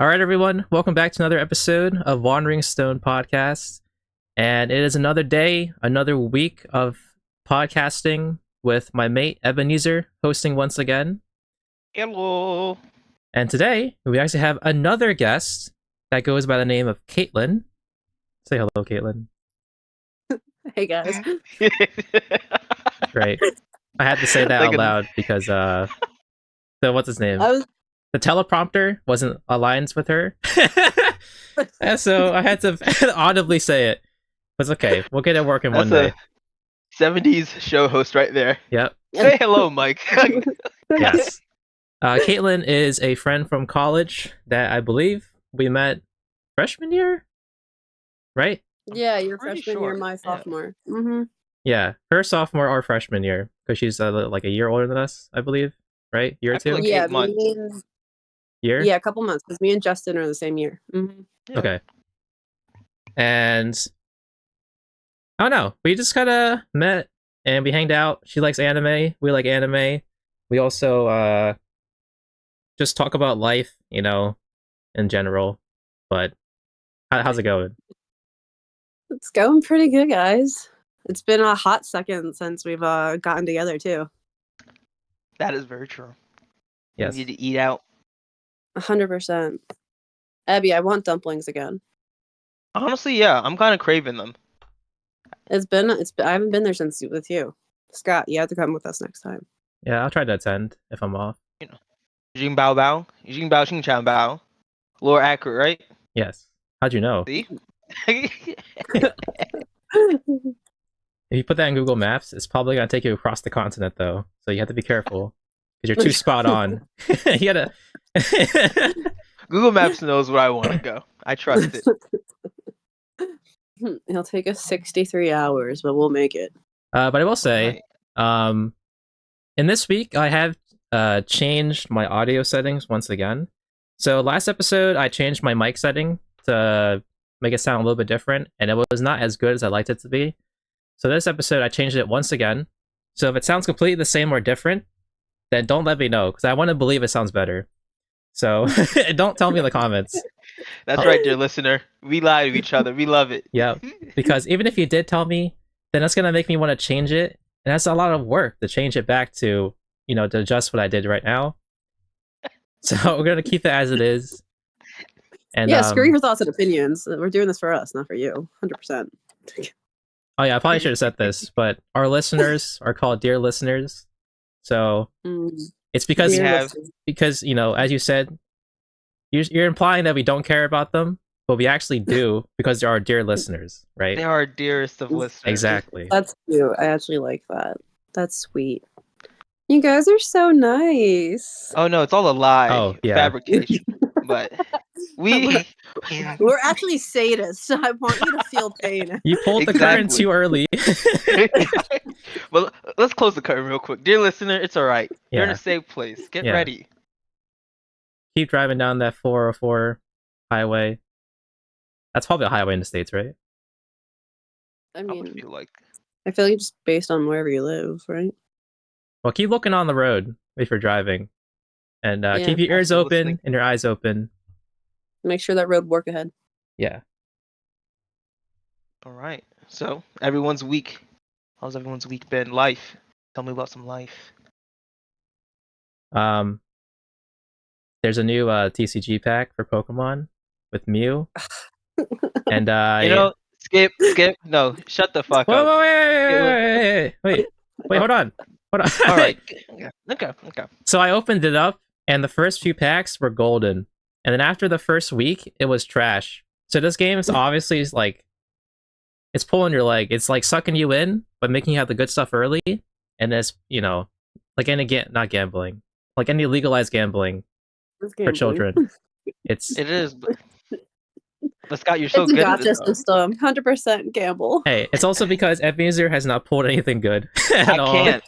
All right, everyone. Welcome back to another episode of Wandering Stone Podcast. And it is another day, another week of podcasting with my mate Ebenezer hosting once again. Hello. And today we actually have another guest that goes by the name of Caitlin. Say hello, Caitlin. Hey guys. Great. I had to say that Like out loud because so what's his name? The teleprompter wasn't aligned with her. And so I had to audibly say it. It's okay. We'll get it working one day. 70s show host right there. Yep. Say hello, Mike. Yes. Caitlin is a friend from college that I believe we met freshman year, right? Yeah, your Pretty freshman year, sure. my Yeah. sophomore. Mm-hmm. Yeah, her sophomore or freshman year because she's like a year older than us, I believe, right? Year or I feel two? like Yeah, 8 months. Year? Yeah, a couple months because me and Justin are the same year. Mm-hmm. Yeah. Okay. And I don't know. We just kind of met and we hanged out. She likes anime. We like anime. We also just talk about life, in general. But how's it going? It's going pretty good, guys. It's been a hot second since we've gotten together too. That is very true. Yes. You need to eat out. 100%. Abby, I want dumplings again. Honestly, yeah, I'm kind of craving them. I haven't been there since with you. Scott, you have to come with us next time. Yeah, I'll try to attend if I'm off. Jing bao bao. Jing bao xing chan bao. Lore accurate, right? Yes. How'd you know? See? If you put that in Google Maps, it's probably gonna take you across the continent, though. So you have to be careful because you're too spot on. You gotta. Google Maps knows where I want to go. I trust it. It'll take us 63 hours, but we'll make it. But I will say, in this week, I have changed my audio settings once again. So last episode, I changed my mic setting to make it sound a little bit different, and it was not as good as I liked it to be. So this episode, I changed it once again. So if it sounds completely the same or different, then don't let me know, because I want to believe it sounds better. So don't tell me in the comments. That's right, dear listener. We lie to each other. We love it. Yeah, because even if you did tell me, then that's gonna make me want to change it, and that's a lot of work to change it back to, to adjust what I did right now. So we're gonna keep it as it is. And yeah, screw your thoughts and opinions. We're doing this for us, not for you. 100%. Oh yeah, I probably should have said this, but our listeners are called dear listeners. So it's because as you said, you're implying that we don't care about them, but we actually do because they're our dear listeners, right? They are our dearest of listeners. Exactly. That's cute. I actually like that. That's sweet. You guys are so nice. Oh no, it's all a lie. Oh, yeah. Fabrication. But we're actually sadists. I want you to feel pain. You pulled the curtain too early. Well, let's close the curtain real quick. Dear listener, it's alright. You're in Yeah. a safe place. Get ready. Keep driving down that 404 highway. That's probably a highway in the States, right? I I mean, would feel like. I feel like just based on wherever you live, right? Well, keep looking on the road if you're driving. And Yeah. keep your ears Also open listening. and your eyes open. Make sure that road work ahead. Yeah. Alright. So, everyone's week. How's everyone's week been? Life. Tell me about some life. There's a new TCG pack for Pokemon with Mew. And skip. No, shut the fuck up. Wait, hold on. Alright. Okay. So I opened it up, and the first few packs were golden. And then after the first week, it was trash. So this game is obviously like, it's pulling your leg. It's like sucking you in, but making you have the good stuff early. And it's, like not gambling, like any legalized gambling for children. It is, but Scott, you're so it's good a at gotcha it. though. system. 100% gamble. Hey, it's also because Ebenezer has not pulled anything good at all.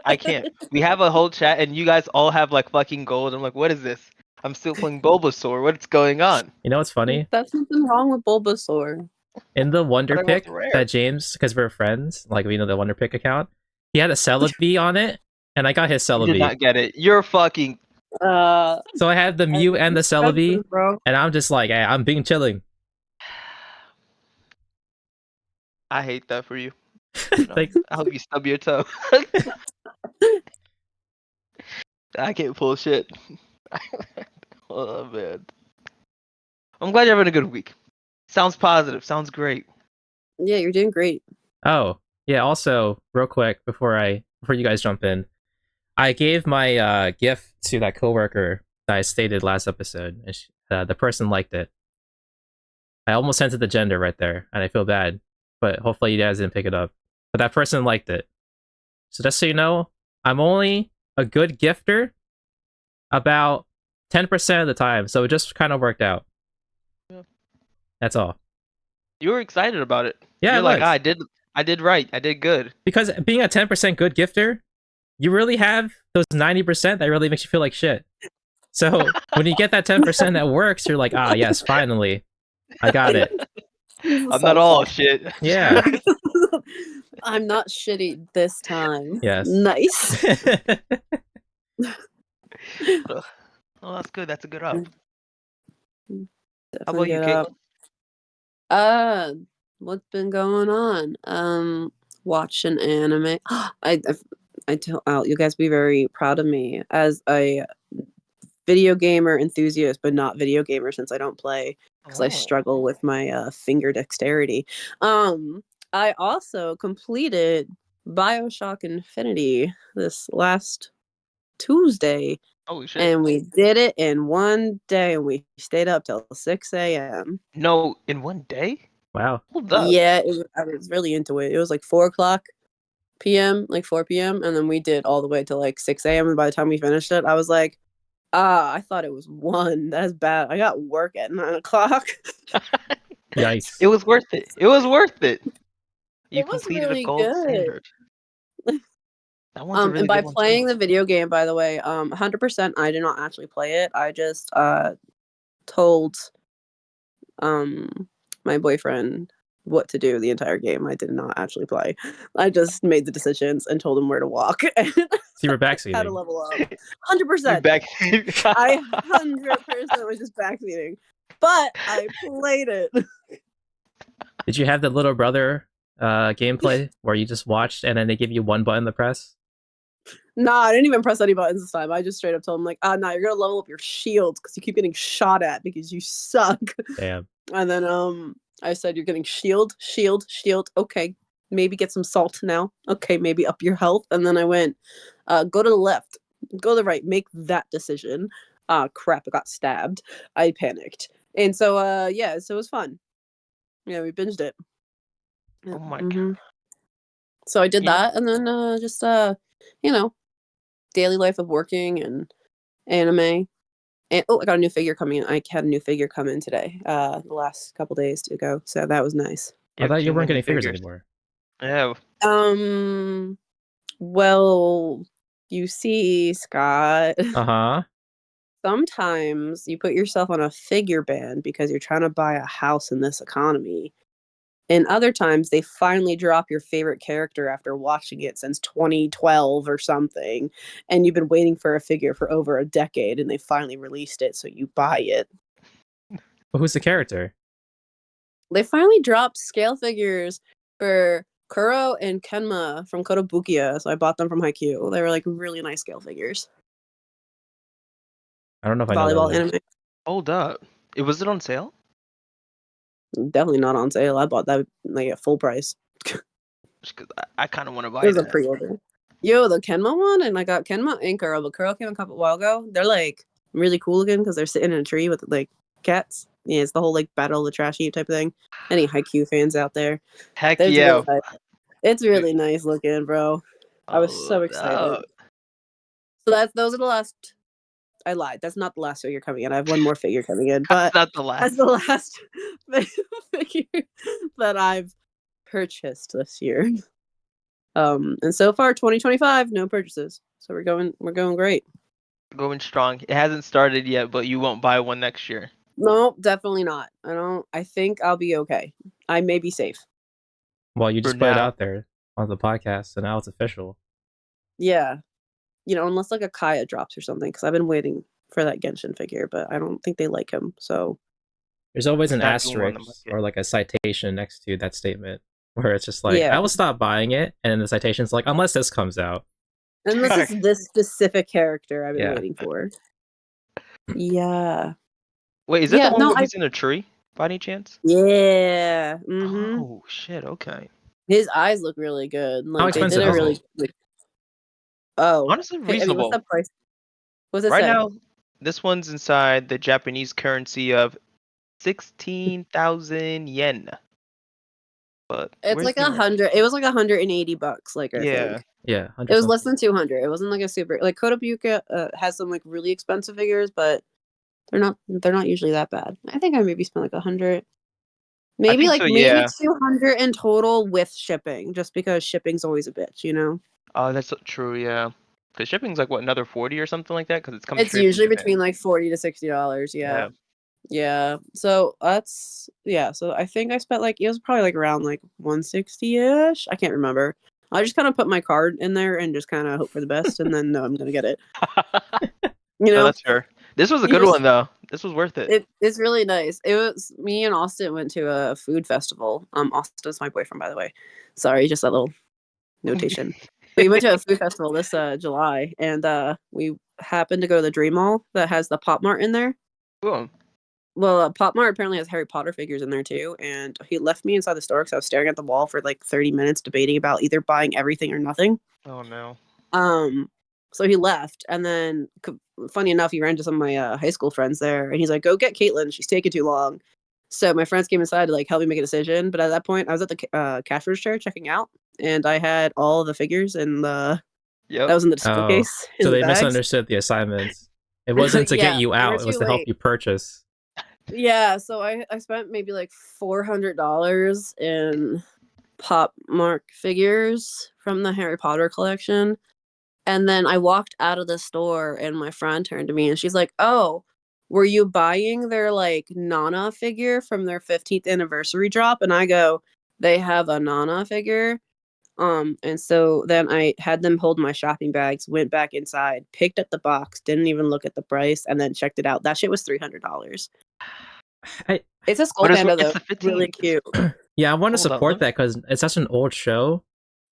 I can't. We have a whole chat, and you guys all have like fucking gold. I'm like, what is this? I'm still playing Bulbasaur. What's going on? You know what's funny? That's nothing wrong with Bulbasaur. In the Wonder But I want Pick the rare. that James, because we're friends, like we know the Wonder Pick account, he had a Celebi on it, and I got his You did Celebi. not get it. You're fucking. So I have the Mew and the Celebi, bro. and I'm just like, hey, I'm being chilling. I hate that for you. No, Like, I hope you stub your toe. I can't pull shit. Oh man. I'm glad you're having a good week. Sounds positive. Sounds great. Yeah, you're doing great. oh yeah. Also, real quick before you guys jump in, I gave my gift to that coworker that I stated last episode, and the person liked it. I almost sent it the gender right there, and I feel bad, but hopefully you guys didn't pick it up. But that person liked it. So just so you know, I'm only a good gifter about 10% of the time, so it just kind of worked out. Yeah. That's all. You were excited about it. Yeah, You're it like, was. I did right. I did good. Because being a 10% good gifter, you really have those 90% that really makes you feel like shit. So when you get that 10% that works, you're like, ah, yes, finally, I got it. I'm not all shit. Yeah. I'm not shitty this time. Yes. Nice. Oh, that's good. That's a good up. How Definitely about you, get Kate? up. What's been going on? Watching anime. I tell you guys be very proud of me as a video gamer enthusiast, but not video gamer since I don't play because I Oh. struggle with my finger dexterity. I also completed BioShock Infinity this last Tuesday, Holy shit. and we did it in one day, and we stayed up till 6 a.m. No, in one day? Wow. Hold up. Yeah, I was really into it. It was like 4 o'clock p.m., like 4 p.m., and then we did all the way to like 6 a.m. And by the time we finished it, I was like, I thought it was 1. That's bad. I got work at 9 o'clock. Yikes. It was worth it. It was worth it. You It was completed a really gold good. standard. That one's a really And by good one playing too. the video game, by the way, 100%, I did not actually play it. I just told my boyfriend what to do the entire game. I did not actually play. I just made the decisions and told him where to walk and So you were how to backseating. level up. You 100%. back. I 100% was just backseating, but I played it. Did you have the little brother gameplay where you just watched and then they give you one button to press? Nah, I didn't even press any buttons this time. I just straight up told him like, nah, you're gonna level up your shields because you keep getting shot at because you suck. Damn. And then I said you're getting shield. Okay, maybe get some salt now. Okay, maybe up your health. And then I went, go to the left, go to the right, make that decision. Crap, I got stabbed. I panicked. And so yeah, so it was fun. Yeah, we binged it. Oh my Mm-hmm. god. So I did You know, that, and then just you know, daily life of working and anime. And I got a new figure coming in. I had a new figure come in today, the last couple days to go. So that was nice. you I have thought you too weren't many getting figures figures. anymore. Yeah. Well, you see, Scott, Uh-huh. sometimes you put yourself on a figure ban because you're trying to buy a house in this economy. And other times they finally drop your favorite character after watching it since 2012 or something. And you've been waiting for a figure for over a decade and they finally released it, so you buy it. But who's the character? They finally dropped scale figures for Kuro and Kenma from Kotobukiya, so I bought them from Haikyuu. They were like really nice scale figures. I don't know if I know Volleyball those. anime. Hold up. Was it on sale? Definitely not on sale. I bought that like at full price. Because I kind of want to It buy was a that. pre-order. Yo, the Kenma one, and I got Kenma and Kuro, but Kuro came a couple while ago. They're like really cool looking because they're sitting in a tree with like cats. Yeah, it's the whole like battle of the trash heap type of thing. Any Haikyuu fans out there? Heck It's yeah. really nice. It's really nice looking, bro. I was so Oh, excited. no. So those are the last. I lied. That's not the last figure coming in. I have one more figure coming in, That's but not the that's last. the last figure that I've purchased this year. And so far 2025, no purchases. So we're going great. Going strong. It hasn't started yet, but you won't buy one next year. No, definitely not. I think I'll be okay. I may be safe. Well, you For just put it now. out there on the podcast, so now it's official. Yeah. unless like a Kaya drops or something, because I've been waiting for that Genshin figure, but I don't think they like him. So There's always He's an not doing well on the asterisk market. or like a citation next to that statement where it's just like, yeah, I will stop buying it, and then the citation's like, unless this comes out. and this is this specific character I've been Yeah. waiting for. Yeah, Wait, is that the yeah. one No, where he's in a tree by any chance? yeah. Mm-hmm. Oh shit, okay. His eyes look really good. How Like they did expensive a is really it? like. Oh, Honestly hey, I mean, what's reasonable. the price? What's it Right say? now, this one's inside the Japanese currency of 16,000 yen. But It's where's like the 100. It was like $180. Like I Yeah. think Yeah, it 100 was less something. than 200. It wasn't like a super like Kotobuka has some like really expensive figures, but they're not usually that bad. I think I maybe spent like 100, I maybe think like so, maybe yeah. 200 in total with shipping, just because shipping's always a bitch. Oh, that's so true, yeah. Because shipping's like what, another 40 or something like that? Because it's coming It's straight from usually Japan. between like $40 to $60. Yeah. Yeah. Yeah. So that's yeah. So I think I spent like it was probably like around like 160-ish. I can't remember. I just kind of put my card in there and just kind of hope for the best, and then no, I'm gonna get it. You No, know, that's fair. This was a you good just one though. This was worth it. it's really nice. It was me and Austin went to a food festival. Austin's my boyfriend, by the way. Sorry, just that little notation. We went to a food festival this July, and we happened to go to the Dream Mall that has the Pop Mart in there. Cool. Well, Pop Mart apparently has Harry Potter figures in there too, and he left me inside the store because I was staring at the wall for like 30 minutes debating about either buying everything or nothing. Oh no. Um, so he left, and then funny enough, he ran into some of my high school friends there, and he's like, "Go get Caitlin. She's taking too long." So my friends came inside to like help me make a decision, but at that point, I was at the cash register checking out, and I had all the figures and that Yep. was in the display Oh, case in so the they bags. misunderstood the assignments. It wasn't to get Yeah, you we were out, it was too to help late. you purchase. Yeah, so I spent maybe like $400 in Pop Mark figures from the Harry Potter collection. And then I walked out of the store and my friend turned to me and she's like, "Oh, were you buying their like Nana figure from their 15th anniversary drop?" And I go, "They have a Nana figure." And so then I had them hold my shopping bags, went back inside, picked up the box, didn't even look at the price, and then checked it out. That shit was $300. I It's a skull But panda it's though, the really 15th. cute. yeah, I want to Hold on. support that because it's such an old show.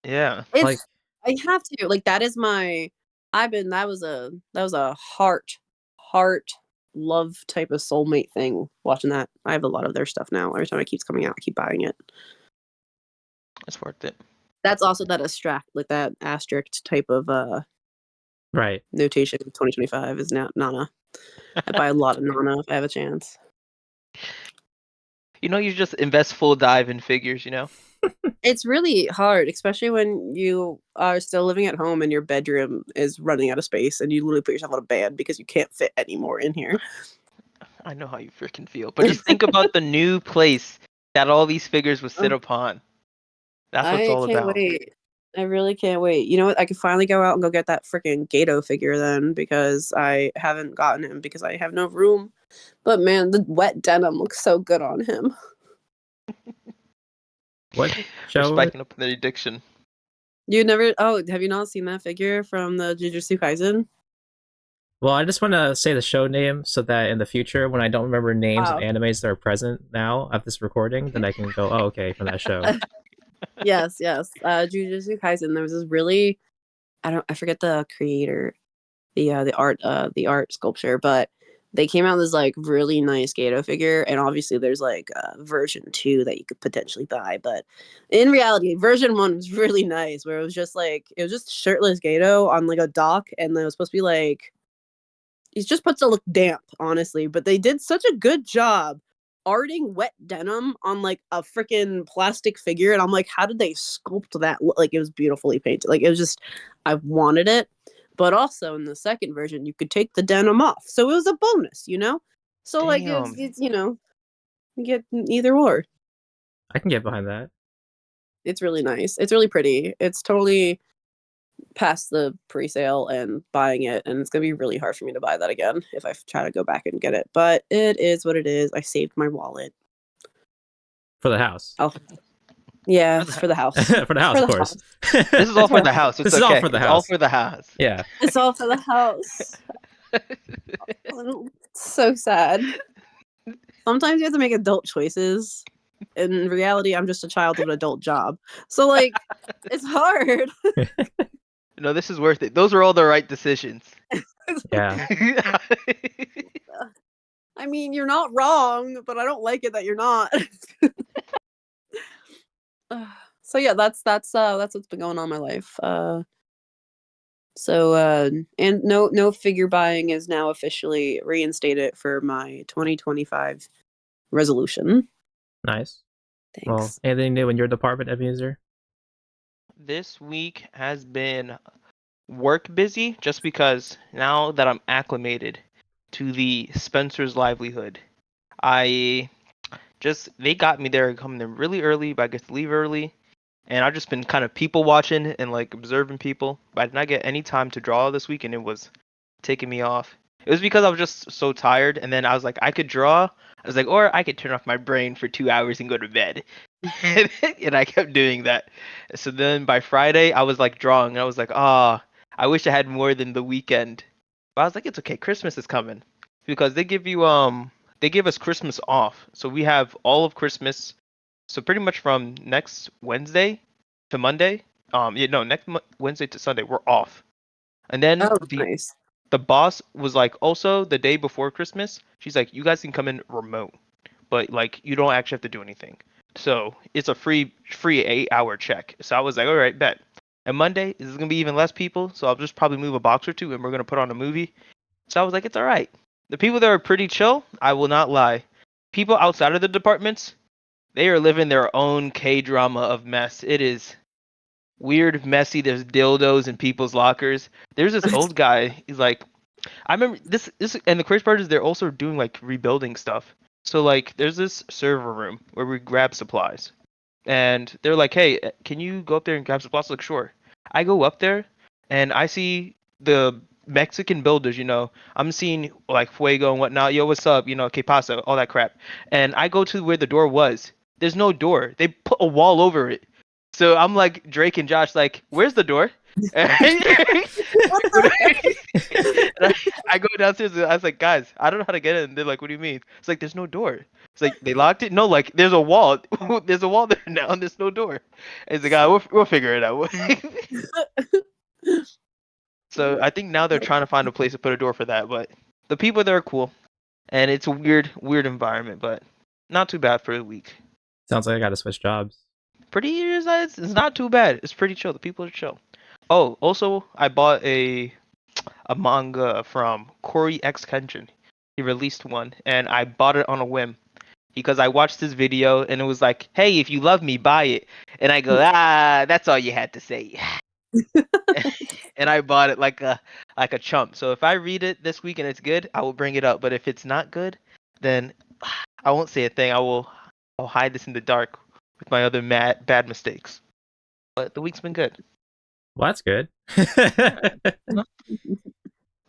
Yeah. Like, It's I have to like that is my I've been that was a heart love type of soulmate thing watching that. I have a lot of their stuff now. Every time it keeps coming out, I keep buying it. It's worth it. That's also that abstract like that asterisk type of right. notation. 2025 is now Nana. I buy a lot of Nana if I have a chance. You just invest full dive in figures, you know? It's really hard, especially when you are still living at home and your bedroom is running out of space and you literally put yourself on a bed because you can't fit anymore in here. I know how you freaking feel. But just think about the new place that all these figures would sit Oh, upon. That's what it's I all can't about. wait. I really can't wait. You know what? I could finally go out and go get that freaking Gato figure then because I haven't gotten him because I have no room. But man, the wet denim looks so good on him. What We're show? spiking up the addiction. Have you not seen that figure from the Jujutsu Kaisen? Well, I just want to say the show name so that in the future, when I don't remember names of Wow. animes that are present now at this recording, then I can go, oh, okay, from that show. Yes, yes. Jujutsu Kaisen. There was this really I forget the creator, the art sculpture, but they came out with this like really nice Gato figure, and obviously there's like version 2 that you could potentially buy, but in reality, version 1 was really nice, where it was just shirtless Gato on like a dock, and it was supposed to be like he's just supposed to look damp, honestly, but they did such a good job arting wet denim on like a freaking plastic figure, and I'm like, how did they sculpt that? Like it was beautifully painted. Like it was just, I wanted it, but also in the second version, you could take the denim off, so it was a bonus. So like Damn. you get either or. I can get behind that. It's really nice. It's really pretty. It's totally past the pre-sale and buying it, and it's gonna be really hard for me to buy that again if I try to go back and get it. But it is what it is. I saved my wallet. For the house. I'll Yeah, For the it's for the house. For the house, of course. This is all for the house. It's This is all okay. for the It's all house. for the house. Yeah. It's all for the house. So sad. Sometimes you have to make adult choices. In reality, I'm just a child of an adult job. So like, it's hard. No, this is worth it. Those are all the right decisions. Yeah. I mean, you're not wrong, but I don't like it that you're not. So yeah, that's what's been going on in my life. And no figure buying is now officially reinstated for my 2025 resolution. Nice. Well, Thanks. anything new in your department, Ebenezer? This week has been work busy just because now that I'm acclimated to the Spencer's livelihood, I they got me there coming in really early, but I get to leave early. And I've just been kind of people watching and like observing people. But I did not get any time to draw this week, and it was taking me off. It was because I was just so tired, and then I was like, I could draw. I was like, or I could turn off my brain for 2 hours and go to bed. And I kept doing that. So then by Friday, I was like drawing, and I was like, I wish I had more than the weekend. But I was like, it's okay. Christmas is coming because they give us Christmas off, so we have all of Christmas. So pretty much from next Wednesday to Monday, next Wednesday to Sunday, we're off. And then Oh, the nice. the boss was like, also the day before Christmas, she's like, you guys can come in remote, but like you don't actually have to do anything. So it's a free 8 hour check. So I was like, all right, bet. And Monday is gonna be even less people, so I'll just probably move a box or two, and we're gonna put on a movie. So I was like, it's all right. The people that are pretty chill, I will not lie. People outside of the departments, they are living their own K drama of mess. It is weird, messy. There's dildos in people's lockers. There's this old guy. He's like, I remember this, and the crazy part is they're also doing like rebuilding stuff. So like, there's this server room where we grab supplies, and they're like, "Hey, can you go up there and grab supplies?" Like, sure. I go up there, and I see the Mexican builders. I'm seeing like Fuego and whatnot. Yo, what's up? Que pasa? All that crap. And I go to where the door was. There's no door. They put a wall over it. So I'm like Drake and Josh, like, "Where's the door?" What the And I go downstairs and I was like, guys, I don't know how to get in. And they're like, what do you mean? It's like, there's no door. It's like, they locked it? No, like, there's a wall. There's a wall there now and there's no door. And it's like, we'll figure it out. So I think now they're trying to find a place to put a door for that. But the people there are cool. And it's a weird environment, but not too bad for a week. Sounds like I gotta switch jobs. It's not too bad. It's pretty chill. The people are chill. Oh, also, I bought a manga from Corey X Kenshin. He released one, and I bought it on a whim because I watched his video, and it was like, "Hey, if you love me, buy it." And I go, that's all you had to say. And I bought it like a chump. So if I read it this week and it's good, I will bring it up. But if it's not good, then I won't say a thing. I'll hide this in the dark with my other bad mistakes. But the week's been good. Well, that's good.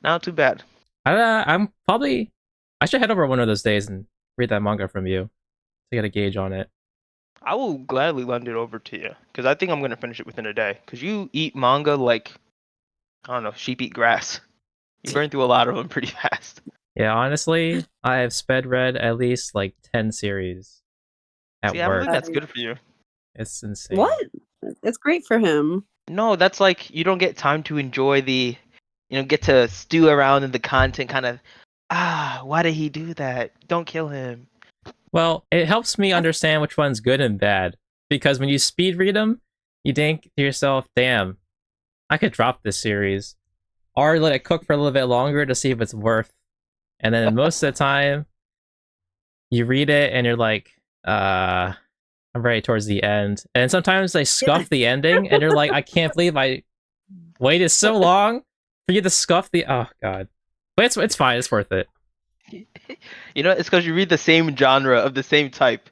Not too bad. I'm probably. I should head over one of those days and read that manga from you to get a gauge on it. I will gladly lend it over to you because I think I'm gonna finish it within a day. Because you eat manga like, I don't know, sheep eat grass. You burn through a lot of them pretty fast. Yeah, honestly, I have sped read at least like 10 series at See, I don't work. think that's good for you. It's insane. What? It's great for him. No, that's like you don't get time to enjoy get to stew around in the content. Kind of, why did he do that? Don't kill him. Well, it helps me understand which one's good and bad because when you speed read them, you think to yourself, "Damn, I could drop this series," or let it cook for a little bit longer to see if it's worth. And then most of the time, you read it and you're like, I'm right towards the end. And sometimes they scuff the ending, and you're like, I can't believe I waited so long for you to scuff the. Oh god, but it's fine. It's worth it. It's because you read the same genre of the same type.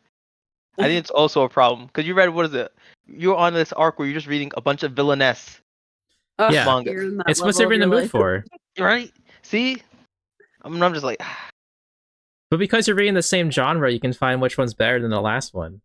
I think it's also a problem because you read, what is it? You're on this arc where you're just reading a bunch of villainess Yeah. manga. You're in that It's what level you're of in the your mood life. for. Right? See? I'm just like, But because you're reading the same genre, you can find which one's better than the last one.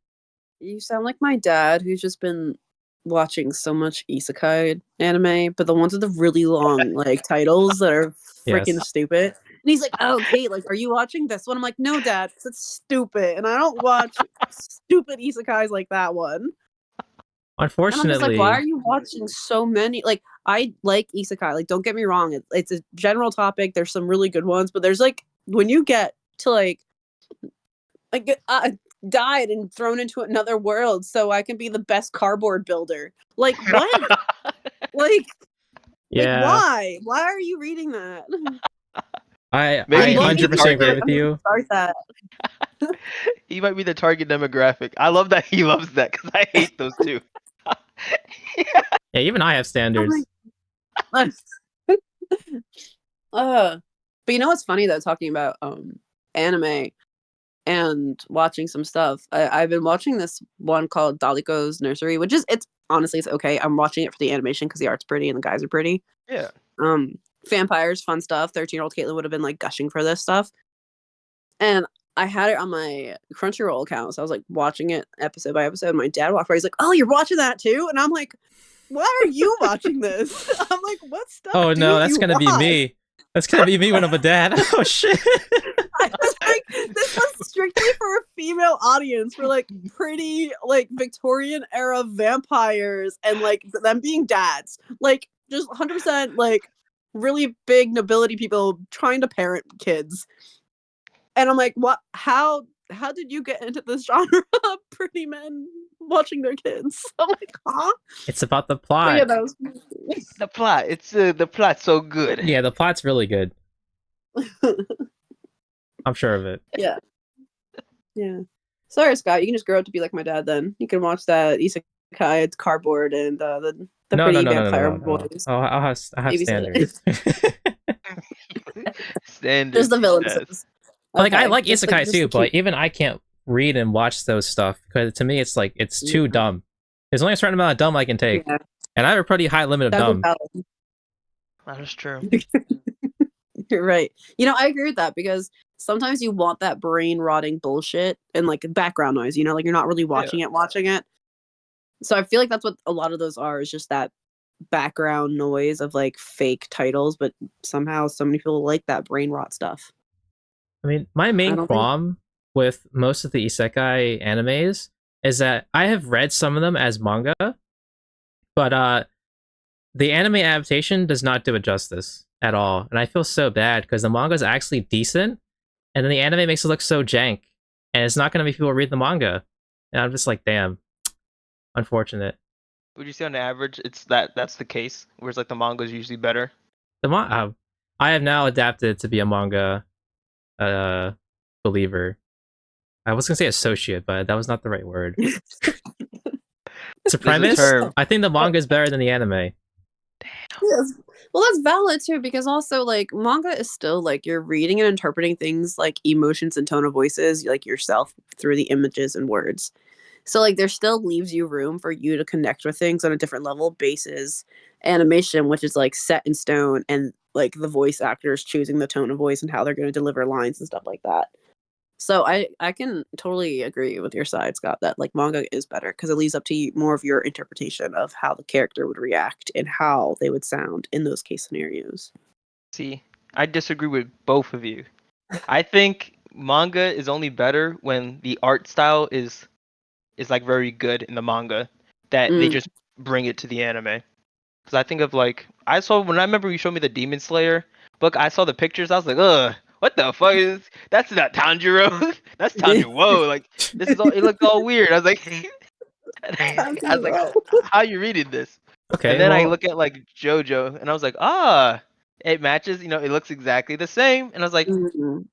You sound like my dad, who's just been watching so much isekai anime, but the ones with the really long like titles that are freaking Yes. stupid. And he's like, "Oh, Kate, like, are you watching this one?" I'm like, "No, Dad, 'cause it's stupid, and I don't watch stupid isekais like that one." And I'm just like, "Why are Unfortunately, you watching so many?" Like, I like isekai. Like, don't get me wrong, it's a general topic. There's some really good ones, but there's like when you get to like died and thrown into another world so I can be the best cardboard builder. Like what? like like yeah, why? Why are you reading that? I Maybe I love he's the 100% isekai, but agree target. like with I'm gonna you. start that. He might be the target demographic. I love that he loves that because I hate those too. Yeah, even I have I'm standards. like, but you know what's funny though, talking about anime and watching some stuff. I've been watching this one called Daliko's Nursery, which is it's okay. I'm watching it for the animation because the art's pretty and the guys are pretty. Yeah. Um, vampires, fun stuff. 13-year-old Caitlin would have been like gushing for this stuff, and I had it on my Crunchyroll account, so I was like watching it episode by episode. My dad walked by, he's like, "Oh, you're watching that too?" And I'm like, "Why are you watching this?" I'm like, "What stuff Oh do no, that's you gonna be watch?" me. That's gonna be me when I'm a dad. Oh shit. I was like, this was strictly for a female audience, for like pretty like Victorian era vampires and like them being dads. Like just 100% like really big nobility people trying to parent kids. And I'm like, what how did you get into this genre of pretty men watching their kids? I'm like, huh? It's about the But yeah, plot. that was The plot. It's the plot's so good. Yeah, the plot's really good. I'm sure of it. yeah. Yeah. Sorry, Scott. You can just grow up to be like my dad. Then you can watch that isekai, it's cardboard, and the No, no, pretty no, no, no, vampire no, no. boys. I'll have Babysit. standards. Just Standards, the he says. villainesses. Like I Okay, like just the isekai just too, the cute. but even I can't read and watch those stuff because to me it's like it's too Yeah, dumb. There's only a certain amount of dumb I can take, yeah. and I have a pretty high limit of That was dumb. valid. That is true. You're right. You know, I agree with that because sometimes you want that brain rotting bullshit and like background noise. You know, like you're not really Yeah. watching it. So I feel like that's what a lot of those are, is just that background noise of like fake titles, but somehow so many people like that brain rot stuff. I mean, my I main don't think. qualm with most of the isekai animes is that I have read some of them as manga, but the anime adaptation does not do it justice at all, and I feel so bad because the manga is actually decent, and then the anime makes it look so jank, and it's not going to make people read the manga, and I'm just like, damn, unfortunate. Would you say on average that's the case? Whereas like the manga is usually better. I have now adapted to be a manga uh believer. I was gonna say associate, but that was not the right word. It's a There's a premise. term. I think the manga is better than the anime. Yes. Well, that's valid too, because also like manga is still like you're reading and interpreting things like emotions and tone of voices, like yourself through the images and words. So like there still leaves you room for you to connect with things on a different level basis animation, which is like set in stone, and like the voice actors choosing the tone of voice and how they're going to deliver lines and stuff like that. So I can totally agree with your side, Scott, that like manga is better because it leaves up to you more of your interpretation of how the character would react and how they would sound in those case scenarios. See, I disagree with both of you. I think manga is only better when the art style is like very good in the manga that they Mm, just bring it to the anime. Because I think of like I saw when I remember you showed me the Demon Slayer book. I saw the pictures. I was like, ugh, what the fuck is? That's not Tanjiro. That's Tanjiro. Like this is all. It looked all weird. I was like, I was like, Tanjiro. how are you reading this? And Okay, then I well, look at like JoJo, and I was like, ah, it matches. You know, it looks exactly the same. And I was like, Mhm.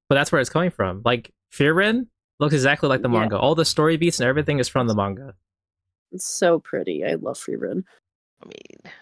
but that's where it's coming from. Like Frieren looks exactly like the Yeah, manga. All the story beats and everything is from the manga. it's so pretty. I love Freeburn. I mean,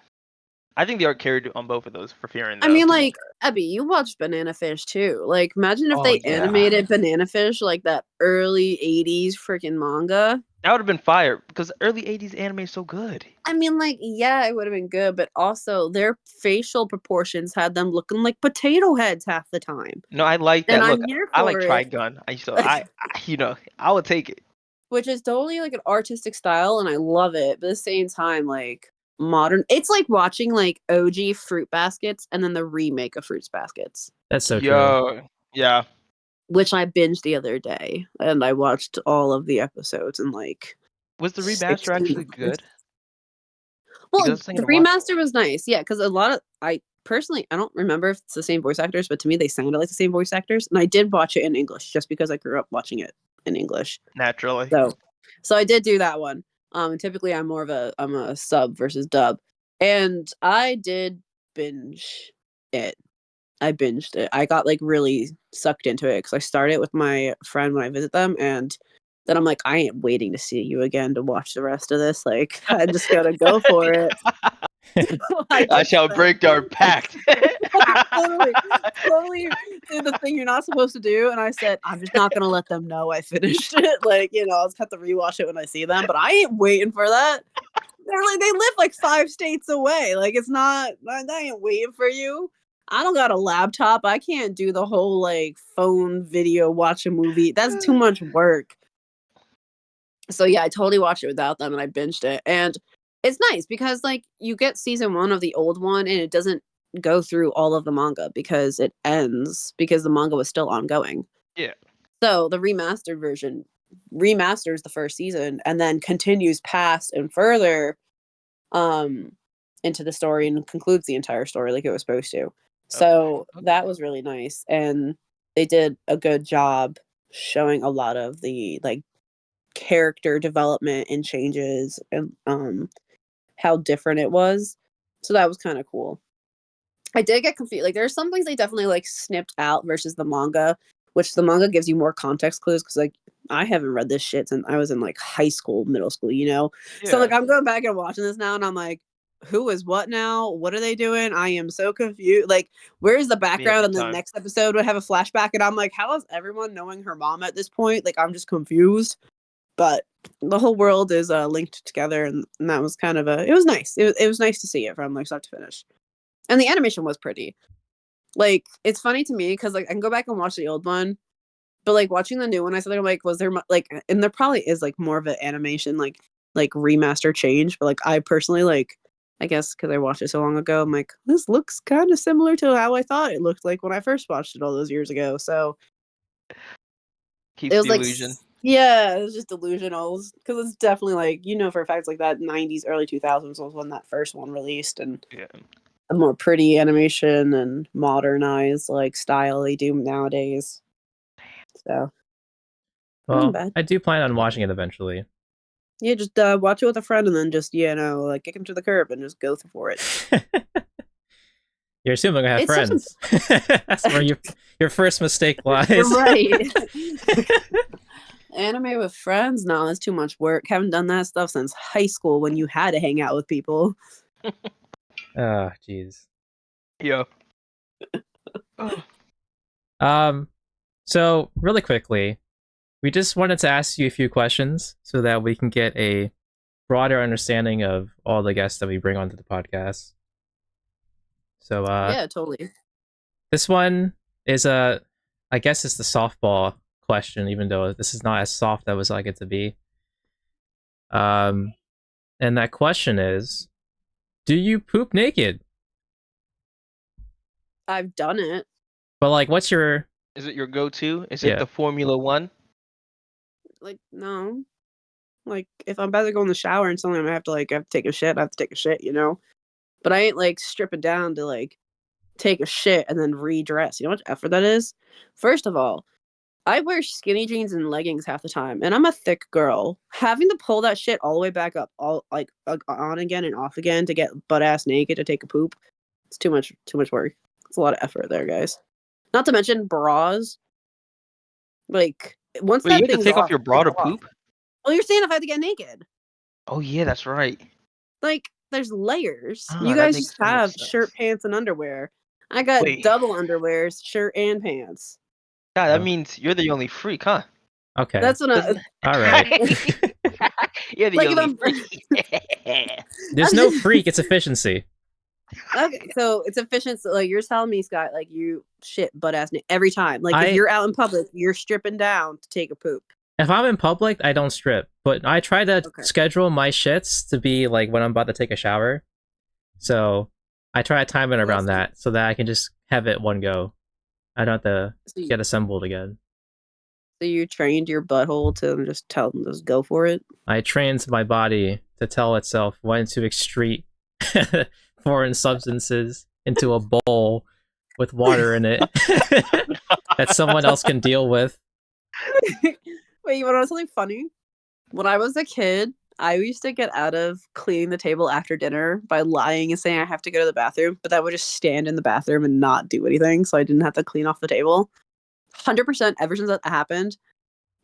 I think the art carried on both of those for Fearing I though. mean, To be like, Abby, you watched Banana Fish too. Like, imagine if oh they yeah, animated Banana Fish like that early 80s freaking manga. that would have been fire because early '80s anime is so good. I mean, like, yeah, it would have been good, but also their facial proportions had them looking like potato heads half the time. No, I like And that. Look, I'm here I like for it. Trigun. I would take it. which is totally like an artistic style, and I love it. But at the same time, like modern, it's like watching like OG Fruit Baskets and then the remake of Fruits Baskets, That's so true. Yo, yeah. which I binged the other day, and I watched all of the episodes in like Was the remaster 16 actually hours. good? Well, Because I was thinking the to watch. remaster was nice, yeah, because a lot of I personally I don't remember if it's the same voice actors, but to me they sounded like the same voice actors, and I did watch it in English just because I grew up watching it in English. Naturally. So I did do that one. And typically I'm a sub versus dub, and I did binge it. I binged it. I got like really sucked into it because I started with my friend when I visit them, and then I'm like, I ain't waiting to see you again to watch the rest of this. Like, I just gotta go for it. I I did shall break our pact. totally, totally did the thing you're not supposed to do, and I said, I'm just not gonna let them know I finished it. Like, I'll just have to rewatch it when I see them, but I ain't waiting for that. They're like, they live like 5 states away. Like, it's not, I ain't waiting for you. I don't got a laptop. I can't do the whole like phone video, watch a movie. That's too much work. So yeah, I totally watched it without them and I binged it. And it's nice because like you get season 1 of the old one and it doesn't go through all of the manga because it ends because the manga was still ongoing. Yeah. So the remastered version remasters the first season and then continues past and further um into the story and concludes the entire story like it was supposed to. So that was really nice, and they did a good job showing a lot of the like character development and changes and how different it was. So that was kind of cool. I did get confused. Like, there are some things they definitely like snipped out versus the manga, which the manga gives you more context clues because like I haven't read this shit since I was in like high school, middle school, So like Yeah. I'm going back and watching this now, and I'm like, who is what now? What are they doing? I am so confused. Like, where's the Me background? every And the time. next episode would have a flashback, and I'm like, how is everyone knowing her mom at this point? Like, I'm just confused. But the whole world is linked together, and that was kind of it was nice. It was nice to see it from like start to finish, and the animation was pretty. Like, it's funny to me because like I can go back and watch the old one, but like watching the new one, I said, I'm like, was there like, and there probably is like more of an animation like remaster change, but like I personally like, I guess because I watched it so long ago, I'm like, this looks kind of similar to how I thought it looked like when I first watched it all those years ago. So it Keeps was the like, illusion. yeah, it was just delusional because it's definitely like for a fact like that 90s, early 2000s was when that first one released, and Yeah. a more pretty animation and modernized like style they do nowadays. So it wasn't Well, bad. I do plan on watching it eventually. Yeah, just watch it with a friend and then just like kick him to the curb and just go for it. You're assuming I have It's such friends. That's where your first mistake You're lies. right. Anime with friends? No, that's too much work. Haven't done that stuff since high school when you had to hang out with people. Oh, jeez. Yeah. So really quickly, we just wanted to ask you a few questions so that we can get a broader understanding of all the guests that we bring onto the podcast. So, Yeah, totally. this one is I guess it's the softball question, even though this is not as soft as I like it to be. And that question is, do you poop naked? I've done it. But like, what's your Is it your go-to? Is it yeah? the Formula One? Like, no. Like, if I'm about to go in the shower and something, I have to take a shit, I have to take a shit, But I ain't like stripping down to like take a shit and then redress. You know how much effort that is? First of all, I wear skinny jeans and leggings half the time, and I'm a thick girl. Having to pull that shit all the way back up, all like on again and off again to get butt ass naked to take a poop, it's too much work. It's a lot of effort there, guys. Not to mention bras. Like once Wait, you that have to thing's take off off, your it's bra to off. poop? Well, you're saying if I had to get naked, Oh yeah, that's right. like there's layers. Ah, You that guys makes just so much have shirt, sense. pants, and underwear. I got Wait, double underwears, shirt, and pants. God, that Oh, means you're the only freak, huh? okay, That's what I Doesn't all right. you're the like. If only I'm freak. There's no freak; it's efficiency. Okay, so it's efficient. So, like you're telling me, Scott, like you shit butt ass every time. Like if I you're out in public, you're stripping down to take a poop. If I'm in public, I don't strip, but I try to Okay. schedule my shits to be like when I'm about to take a shower. So I try to time it around Listen, that so that I can just have it one go. I don't have to so you, get assembled again. so you trained your butthole to just tell them just go for it. I trained my body to tell itself when to excrete foreign substances into a bowl with water in it that someone else can deal with. Wait, you want to know something funny? When I was a kid, I used to get out of cleaning the table after dinner by lying and saying I have to go to the bathroom, but I would just stand in the bathroom and not do anything, so I didn't have to clean off the table. 100% ever since that happened,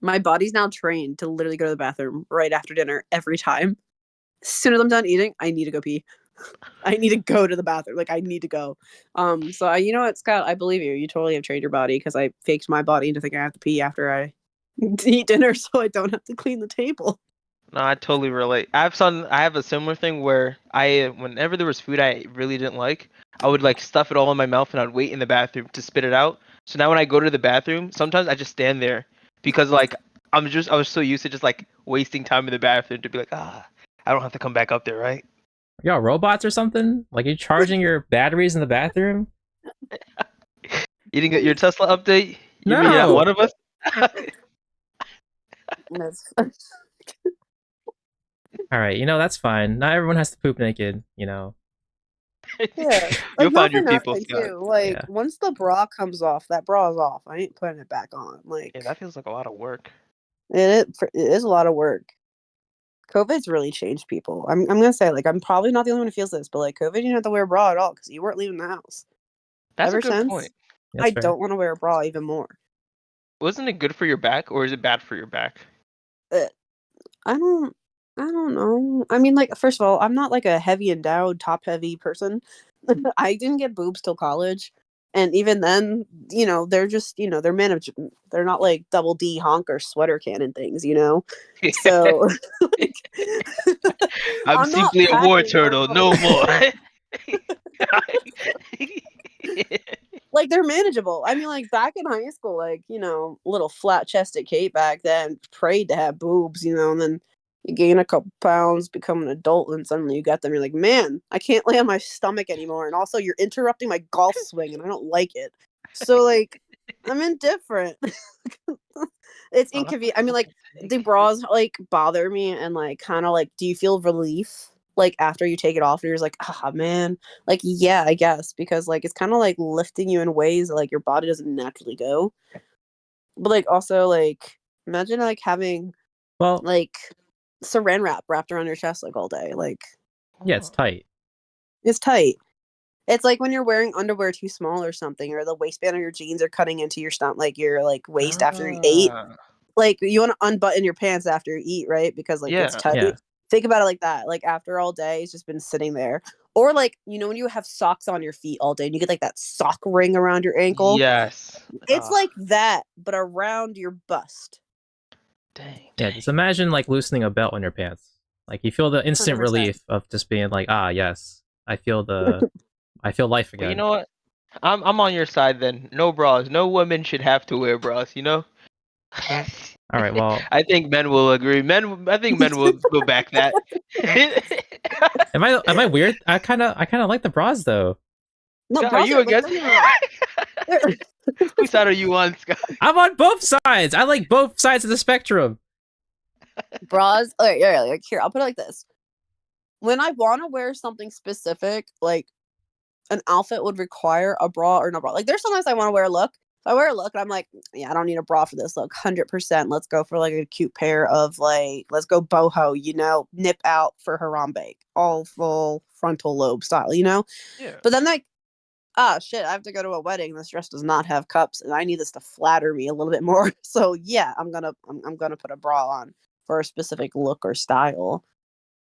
my body's now trained to literally go to the bathroom right after dinner every time. As soon as I'm done eating, I need to go pee. I need to go to the bathroom. Like I need to go. So you know what, Scott? I believe you. You totally have trained your body because I faked my body into thinking I have to pee after I eat dinner, so I don't have to clean the table. No, I totally relate. I have a similar thing where whenever there was food I really didn't like, I would like stuff it all in my mouth and I'd wait in the bathroom to spit it out. So now when I go to the bathroom, sometimes I just stand there because like I was so used to just like wasting time in the bathroom to be like, I don't have to come back up there, right? Y'all robots or something? Like you charging your batteries in the bathroom? You didn't get your Tesla update? You mean you're not No. one of us? That's All right, that's fine. Not everyone has to poop naked. yeah. You'll Like not find for your people, nothing Scott. too. Like Yeah. once the bra comes off, that bra is off. I ain't putting it back on. Yeah, Like that feels like a lot of work. it is a lot of work. COVID's really changed people. I'm gonna say like I'm probably not the only one who feels this, but like COVID, you didn't have to wear a bra at all because you weren't leaving the house. That's a Ever good point. since, That's I fair. don't want to wear a bra even more. Wasn't it good for your back or is it bad for your back? Uh, I don't I don't know. I mean, like, first of all, I'm not like a heavy endowed, top heavy person. I didn't get boobs till college. And even then, they're just, they're manageable. They're not like double D honker sweater cannon things. So like I'm I'm not simply a war packing turtle, around no more. like they're manageable. I mean, like back in high school, like, little flat chested Kate back then prayed to have boobs, and then you gain a couple pounds, become an adult, and suddenly you got them. You're like, man, I can't lay on my stomach anymore. And also you're interrupting my golf swing and I don't like it. So like I'm indifferent. It's Oh, that's inconvenient. I mean, a like good the take. bras like bother me and like kind of like, do you feel relief? Like after you take it off, and you're just like, ah, man, like, yeah, I guess, because like it's kind of like lifting you in ways that, like your body doesn't naturally go. But like also like imagine like having Well, like saran wrap wrapped around your chest like all day. Like yeah, it's Oh. tight. it's tight. It's like when you're wearing underwear too small or something, or the waistband of your jeans are cutting into your stomach, like your like waist after you ate. Ah, Like you want to unbutton your pants after you eat, right? Because like it's yeah. tight. Yeah. Think about it like that. Like after all day, it's just been sitting there. Or like, when you have socks on your feet all day and you get like that sock ring around your ankle. Yes. It's like that, but around your bust. Dang, Yeah, dang. just imagine like loosening a belt on your pants. Like you feel the instant 100%. relief of just being like, ah, yes, I feel life Well, you again. know what? I'm on your side then. No bras. No woman should have to wear bras, you know? All right, well, I think men will agree. I think men will back that. am I weird? I kind of like the bras though. No, Scott, are bras you are like, against? don't get me wrong. They're- Whose side are you on, Scott? I'm on both sides. I like both sides of the spectrum. bras. Okay, yeah, like here, I'll put it like this. When I want to wear something specific, like an outfit would require a bra or no bra. Like there's sometimes I want to wear a look. If I wear a look and I'm like, yeah, I don't need a bra for this look. 100%. Let's go for like a cute pair of like, let's go boho, nip out for Harambe, all full frontal lobe style. Yeah. But then like, ah, shit, I have to go to a wedding. This dress does not have cups, and I need this to flatter me a little bit more. So yeah, I'm gonna put a bra on for a specific look or style.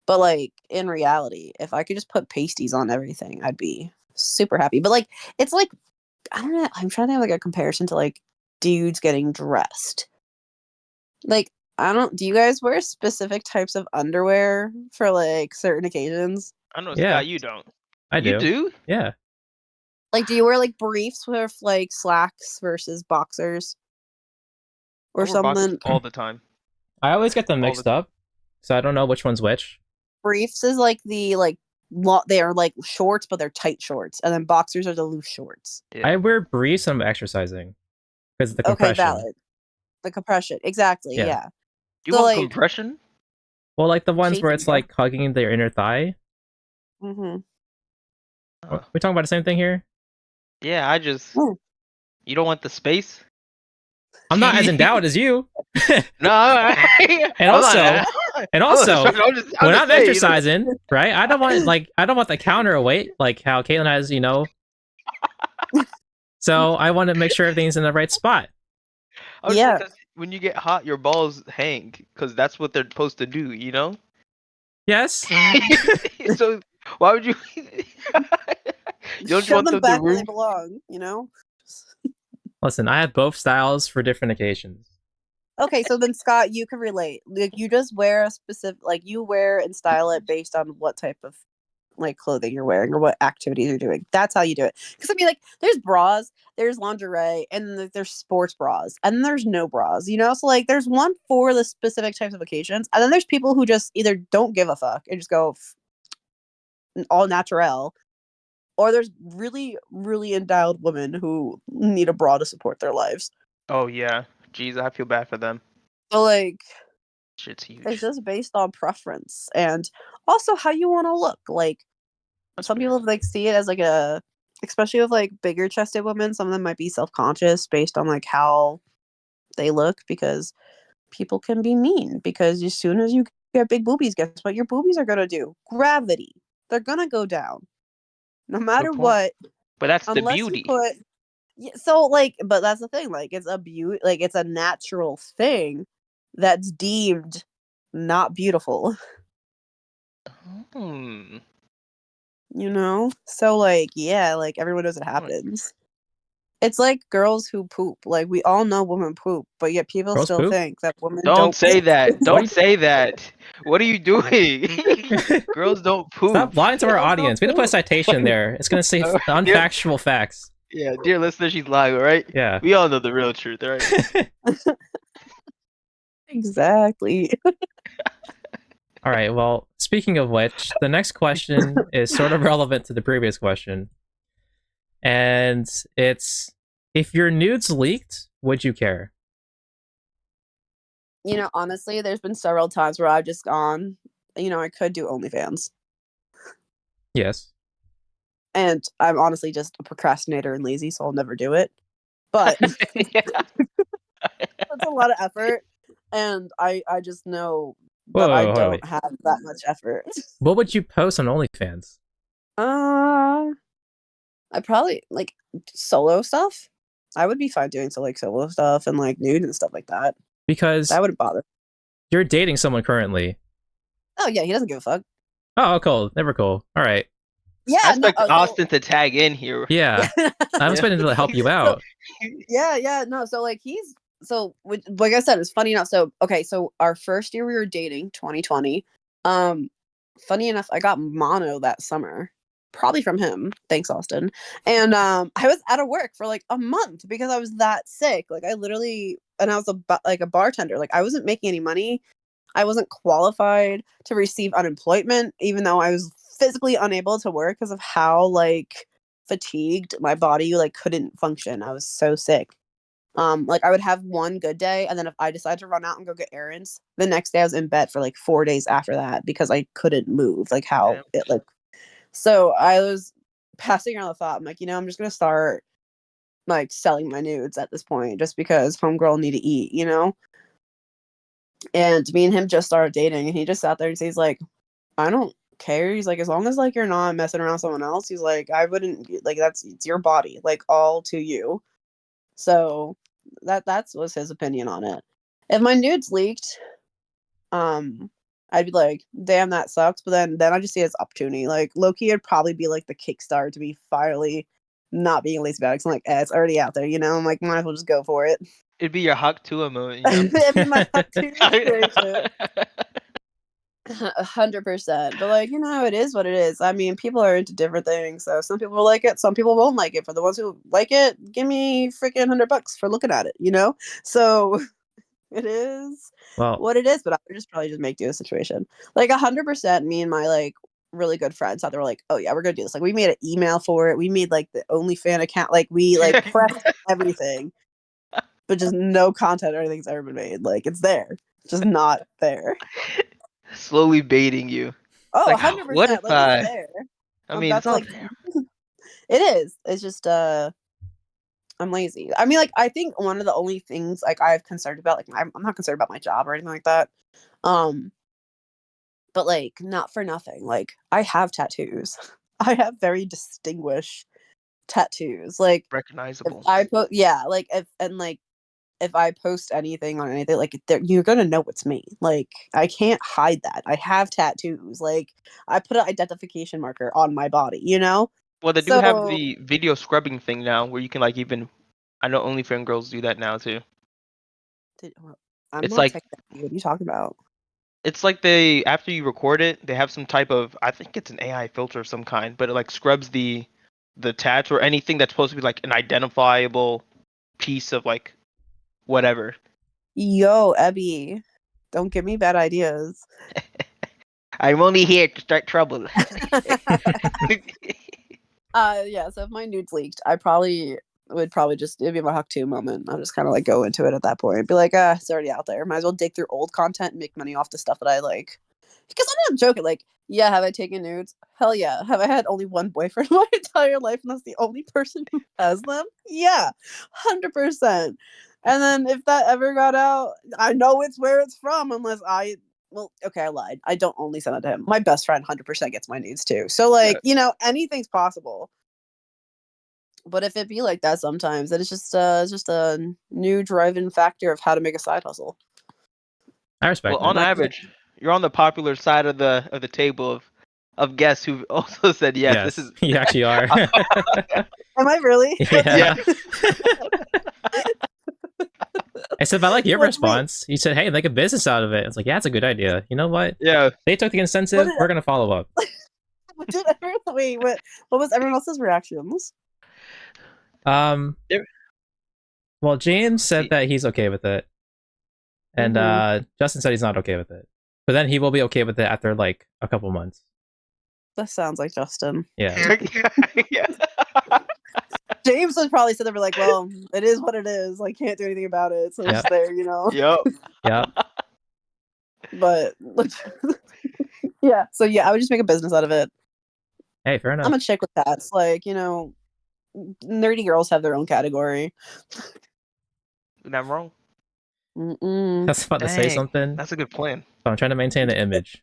But like in reality, if I could just put pasties on everything, I'd be super happy. But like it's like I don't know, I'm trying to have like a comparison to like dudes getting dressed. Like I don't do you guys wear specific types of underwear for like certain occasions? I know, Yeah, Scott, you don't. I You do. do? Yeah. Like do you wear like briefs with like slacks versus boxers I or wear boxers something? all the time. I always get them All mixed the up, so I don't know which one's which. Briefs is like the they are like shorts, but they're tight shorts, and then boxers are the loose shorts. yeah. I wear briefs when I'm exercising because of the Okay, compression. valid. The compression, exactly. Yeah. Yeah. You So want like compression? Well, like the ones where chafing. it's like hugging their inner thigh. Mm-hmm. We talking about the same thing here? Yeah, I just Mm. you don't want the space. I'm not as endowed as you. No, And I'm not. also, and I'm not also, I'm when just I'm saying. exercising, right? I don't want the counterweight, like how Caitlin has, you know. So I want to make sure everything's in the right spot. I was Yeah. because when you get hot, your balls hang because that's what they're supposed to do. You know. Yes. So why would you? You don't Shove want them them to back where they room. belong, you know? Listen, I have both styles for different occasions. Okay, so then Scott, you can relate. Like you just wear a specific you wear and style it based on what type of like clothing you're wearing or what activities you're doing. That's how you do it. Because I mean, like, there's bras, there's lingerie, and then there's sports bras, and then there's no bras. You know, so like, there's one for the specific types of occasions, and then there's people who just either don't give a fuck and just go all natural, or there's really, really endowed women who need a bra to support their lives. Oh yeah, jeez, I feel bad for them. So like, Shit's huge. it's just based on preference and also how you want to look. Like, That's some fair. people like see it as like a, especially with like bigger chested women, some of them might be self-conscious based on like how they look, because people can be mean, because as soon as you get big boobies, guess what your boobies are going to do? Gravity. They're going to go down no matter Good point. what, But that's the unless you beauty. put so like, but that's the thing, like it's a beauty, like it's a natural thing that's deemed not beautiful. Hmm. You know, so like, yeah, like everyone knows it Point. happens. It's like girls who poop. Like we all know women poop, but yet people Girls still poop. think that women Don't don't say poop. that. Why? Don't say that. What are you doing? Girls don't Stop poop. lying to our Girls don't audience. We need to put a poop. citation there. It's gonna say Dear, unfactual facts. yeah, dear listener, she's lying, right? Yeah. We all know the real truth, right? Exactly. All right. Well, speaking of which, the next question is sort of relevant to the previous question, and it's if your nudes leaked, would you care? You know, honestly, there's been several times where I've just gone, you know, I could do OnlyFans. Yes. And I'm honestly just a procrastinator and lazy, so I'll never do it. But that's a lot of effort. And I just know Whoa, that I whoa, wait, don't wait. have that much effort. What would you post on OnlyFans? Uh, I probably like solo stuff. I would be fine doing so like solo stuff and like nude and stuff like that. Because That wouldn't bother. you're dating someone currently. Oh yeah, he doesn't give a fuck. Oh, cool. Never cool. All right. I Yeah, no. expect Austin to tag in here. Yeah. I'm Yeah. expecting to help you So out. yeah, no. So like he's so like I said, it's funny enough. So okay, so our first year we were dating, 2020. Funny enough, I got mono that summer, probably from him. Thanks, Austin. And I was out of work for like a month because I was that sick. Like I literally, and I was like a bartender. Like I wasn't making any money. I wasn't qualified to receive unemployment, even though I was physically unable to work because of how like fatigued my body like couldn't function. I was so sick. Like I would have one good day, and then if I decided to run out and go get errands, the next day I was in bed for like 4 days after that because I couldn't move. Like how Damn. it like. So I was passing around the thought. I'm like, you know, I'm just gonna start like selling my nudes at this point, just because homegirl need to eat, you know. And me and him just started dating, and he just sat there and he's like, I don't care. He's like, as long as like you're not messing around with someone else. He's like, I wouldn't like it's your body, like all to you. So that's was his opinion on it. If my nudes leaked, um, I'd be like, damn, that sucks. But then I just see it as opportunity. Like Loki would probably be like the kickstart to me finally not being a lazy bag. So I'm like, it's already out there, you know. I'm like, might as well just go for it. It'd be your Hawk Tua moment, you know? It'd be my top two situation. 100%. But like, you know, it is what it is. I mean, people are into different things. So some people will like it, some people won't like it. For the ones who like it, give me freaking $100 for looking at it, you know? So It is Well, what it is, but I would just probably just make do a situation. Like 100%, me and my like really good friends thought they were like, oh yeah, we're gonna do this. Like we made an email for it. We made like the OnlyFans account. Like we like pressed everything, but just no content or anything's ever been made. Like it's there, just not there. Slowly baiting you. Oh, Like, what 100%. if Like it's I? there. I I'm mean, about it's to all like there. it is. It's just I'm lazy. I mean, like I think one of the only things like I have concerned about, like I'm not concerned about my job or anything like that. Um, but like not for nothing. Like I have tattoos. I have very distinguished tattoos. Like if Recognizable. I put yeah, like if I post anything on anything, like you're gonna know it's me. Like I can't hide that. I have tattoos. Like I put an identification marker on my body. You know. Well, they do have So the video scrubbing thing now, where you can like even. I know OnlyFans girls do that now too. I'm It's not like tech savvy. What are you talking about? it's like they after you record it, they have some type of I think it's an AI filter of some kind, but it like scrubs the tats or anything that's supposed to be like an identifiable piece of like whatever. Yo, Ebby, don't give me bad ideas. I'm only here to start trouble. Yeah, so if my nudes leaked, I probably would probably just it'd be my Huck 2 moment. I'll just kind of like go into it at that point. Be like, it's already out there. Might as well dig through old content and make money off the stuff that I like. Because I'm not joking. Like, yeah, have I taken nudes? Hell yeah. Have I had only one boyfriend my entire life and that's the only person who has them? Yeah, 100%. And then if that ever got out, I know it's where it's from unless I well, okay, I lied. I don't only send it to him. My best friend 100% gets my nudes too. So like, anything's possible. But if it be like that sometimes, then it's just a new driving factor of how to make a side hustle. I Well, respect it. on average, you're on the popular side of the table of guests who also said yes. This Yes, is you actually are. Am I really? Yeah. yeah. I said, but I like your Like, wait, response. You said, hey, make a business out of it. It's like, yeah, that's a good idea. You know what? Yeah. They took the what incentive. did We're gonna follow up. wait, what was everyone else's reactions? Um. There- Well, James said See, that he's okay with it, and Mm-hmm. Justin said he's not okay with it. But then he will be okay with it after like a couple months. That sounds like Justin. Yeah. yeah. James would probably sit there and be like, well, it is what it is. Like, can't do anything about it. So it's Yep. just there, you know? Yep. Yep. But yeah. So yeah, I would just make a business out of it. Hey, fair I'm enough. a chick with tats. Like, nerdy girls have their own category. And I'm wrong. Mm-mm. I was about to say Dang, something, that's a good plan. but I'm trying to maintain the image.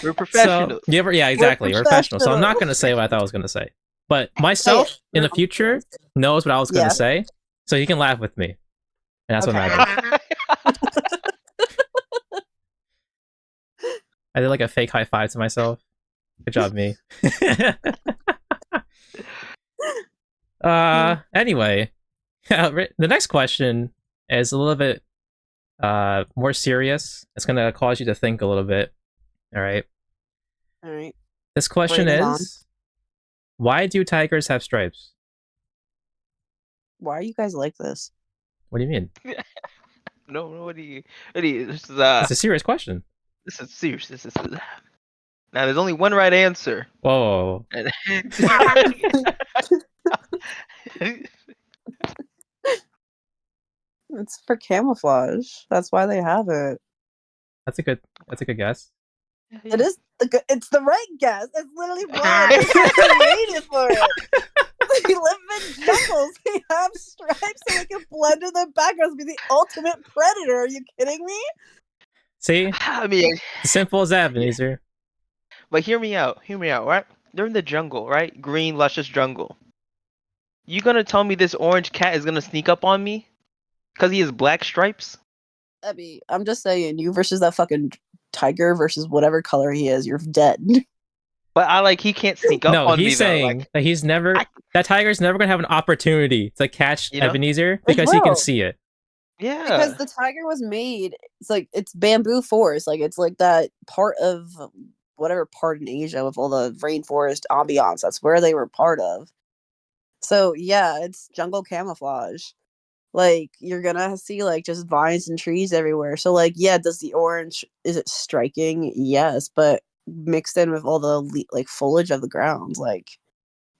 We're So, professionals. yeah, We're exactly. We're professional. So I'm not professionals. going to say what I thought I was going to say. But Say myself it. in the future knows what I was going to Yeah. say, so he can laugh with me, and that's what Okay. matters. I did like a fake high five to myself. Good job, me. Anyway, the next question is a little bit more serious. It's going to cause you to think a little bit. All right. All right. This question Bring it on. is, why do tigers have stripes? Why are you guys like this? What do you mean? No, what do you? This is It's a serious question. this is serious. This is now. There's only one right answer. Whoa. And- It's for camouflage. That's why they have it. That's a good guess. It is it's the right guess. It's literally why they created for it. They live in jungles. They have stripes so they can blend in the backgrounds, be the ultimate predator. Are you kidding me? See? I mean, Simple as that, Ebenezer. but hear me out. Hear me out. Right? They're in the jungle, right? Green, luscious jungle. You gonna tell me this orange cat is gonna sneak up on me? Cause he has black stripes? I'm just saying, you versus that fucking tiger versus whatever color he is, you're dead. But he can't sneak up No, on me he's though. saying that he's never I- that tiger's never gonna have an opportunity to catch You know? Ebenezer because he can see it. Yeah. Because the tiger was made, it's like it's bamboo forest. Like it's like that part of whatever part in Asia with all the rainforest ambiance. That's where they were part of. So yeah, it's jungle camouflage. like you're gonna see like just vines and trees everywhere. So like, yeah, does the orange, is it striking? Yes, but mixed in with all the like foliage of the ground, like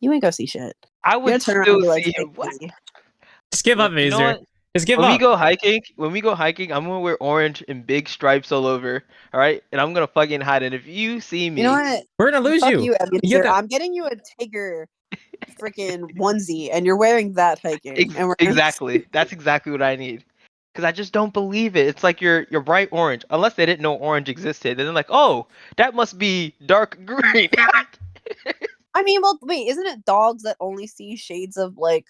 you ain't gonna see shit. I You're gonna would turn around and still be like, see him. What? "Hey." Just give up, You know Mazer. what? Just give When we up. go hiking, I'm gonna wear orange and big stripes all over. All right, and I'm gonna fucking hide. And if you see You know me, what? We're gonna lose Fuck you. you, You get Ebenezer. that? I'm getting you a tiger freaking onesie, and you're wearing that hiking, and we're gonna. exactly, that's exactly what I need. Because I just don't believe it. It's like you're bright orange, unless they didn't know orange existed. And they're like, oh, that must be dark green. I mean, well, wait, isn't it dogs that only see shades of like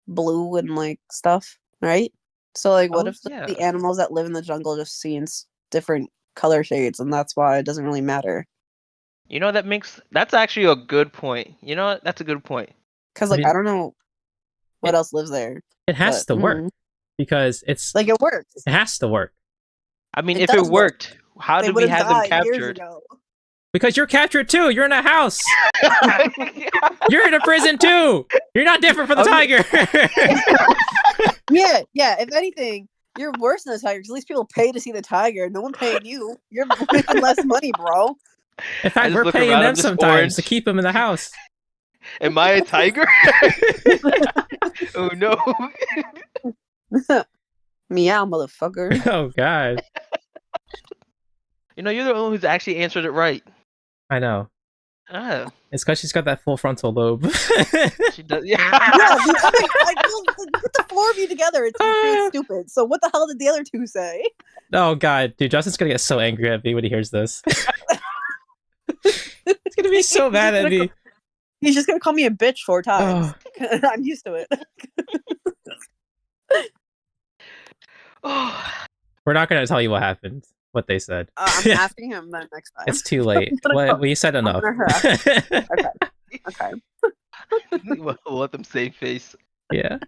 blue and like stuff, right? So like, what Oh if yeah. the animals that live in the jungle just see in different color shades, and that's why it doesn't really matter? You know that's actually a good point. You know what? That's a good point. Because I like I mean, don't know what it, else lives there, it has but to work because like it works. it has to work I mean, It if it does work. worked, how They did would we have have them died years captured? ago. because you're captured too. You're in a house. You're in a prison too. You're not different from the I'm- tiger. Yeah, yeah. If anything, you're worse than the tiger. 'Cause at least people pay to see the tiger. No one paid you. You're making less money, bro. In I fact, just we're look paying around. them I'm just sometimes to orange. keep them in the house. Am I a tiger? Oh no. Meow, motherfucker. Oh god, You know, you're the one who's actually answered it right. I know. Oh, It's because she's got that full frontal lobe. she does. Yeah. Yeah, the other like, well, put the four of you together, it's pretty stupid. So what the hell did the other two say? Oh god, dude, Justin's gonna get so angry at me when he hears this. He's gonna be so mad at me. He's just gonna call me a bitch 4 times. Oh, I'm used to it. Oh, we're not gonna tell you what happened, what they said. I'm asking him that next time. It's too late. I'm gonna We said I'm enough. gonna harass. Okay, okay. we'll let them save face. Yeah.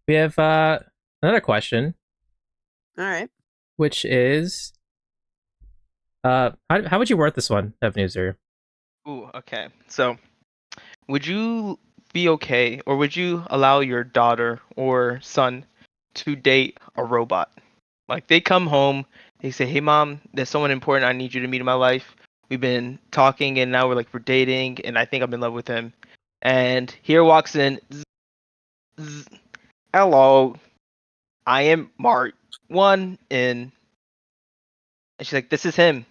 We have another question, All right. which is how would you word this one, Ebenezer? Ooh, okay. So, would you be okay, or would you allow your daughter or son to date a robot? Like they come home, they say, "Hey, mom, there's someone important I need you to meet in my life. We've been talking, and now we're dating, and I think I'm in love with him." And here walks in, zzz, "Hello, I am Mart One," and she's like, "This is him,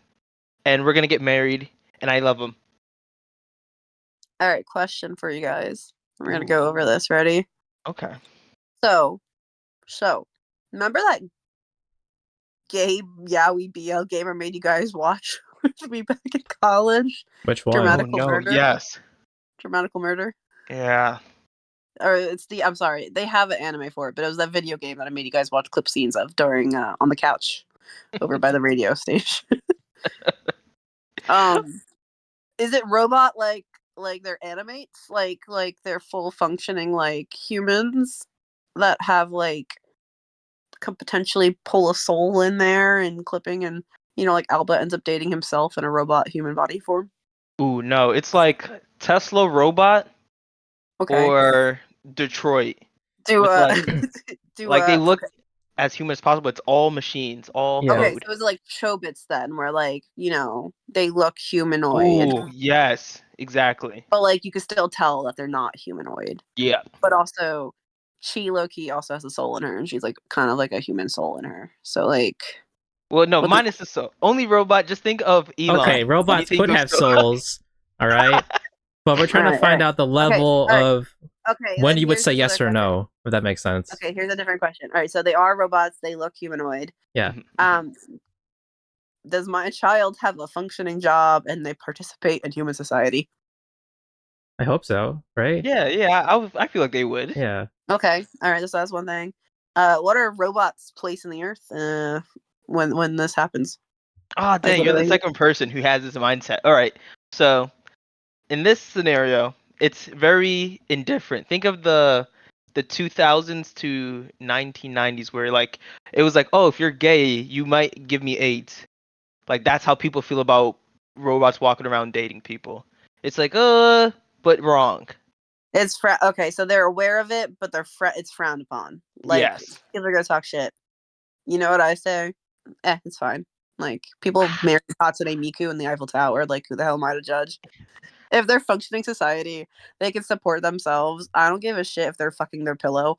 and we're gonna get married, and I love him." All right. Question for you guys. We're gonna Ooh, go over this. Ready? okay. So, remember that gay Yowie BL gamer made you guys watch with me back in college? Which one? Oh Dramatical no, murder. yes, Dramatical murder. yeah. Or it's the. I'm sorry. They have an anime for it, but it was that video game that I made you guys watch clip scenes of during on the couch over by the radio station. um, is it robot like they're animates like they're full functioning like humans that have like could potentially pull a soul in there and clipping, and like Alba ends up dating himself in a robot human body form. Ooh, no, it's like Tesla robot Okay. or Detroit Do with do like they look okay. as human as possible. It's all machines, all Yeah. Okay, code. so is it like Chobits then, where like they look humanoid, Ooh, yes, exactly. but like you can still tell that they're not humanoid. Yeah. But also, Chi Loki also has a soul in her, and she's like kind of like a human soul in her. So like, Well, no, what the minus the soul. Only robot. Just think of Okay, Elon when you robots think could of have soul. souls, all right? But we're trying to all find right, out the okay, level all right, of okay. when Then you would say here's yes another or question. no, if that makes sense. Okay, here's a different question. All right, so they are robots. They look humanoid. Yeah. Um, does my child have a functioning job and they participate in human society? I hope so, right? Yeah, yeah. I feel like they would. Yeah. Okay, all right. So that's one thing. What are robots' place in the earth? When this happens, Oh, like dang, you're the literally. second person who has this mindset. All right. So, in this scenario, it's very indifferent. Think of the 2000s to 1990s where it was like, "Oh, if you're gay, you might give me AIDS." Like that's how people feel about robots walking around dating people. It's like, but wrong. Okay, so they're aware of it, but it's frowned upon. Like Yes. people are gonna talk shit. You know what I say? It's fine. Like people marry Hatsune Miku in the Eiffel Tower. Like who the hell am I to judge? If they're functioning society, they can support themselves. I don't give a shit if they're fucking their pillow.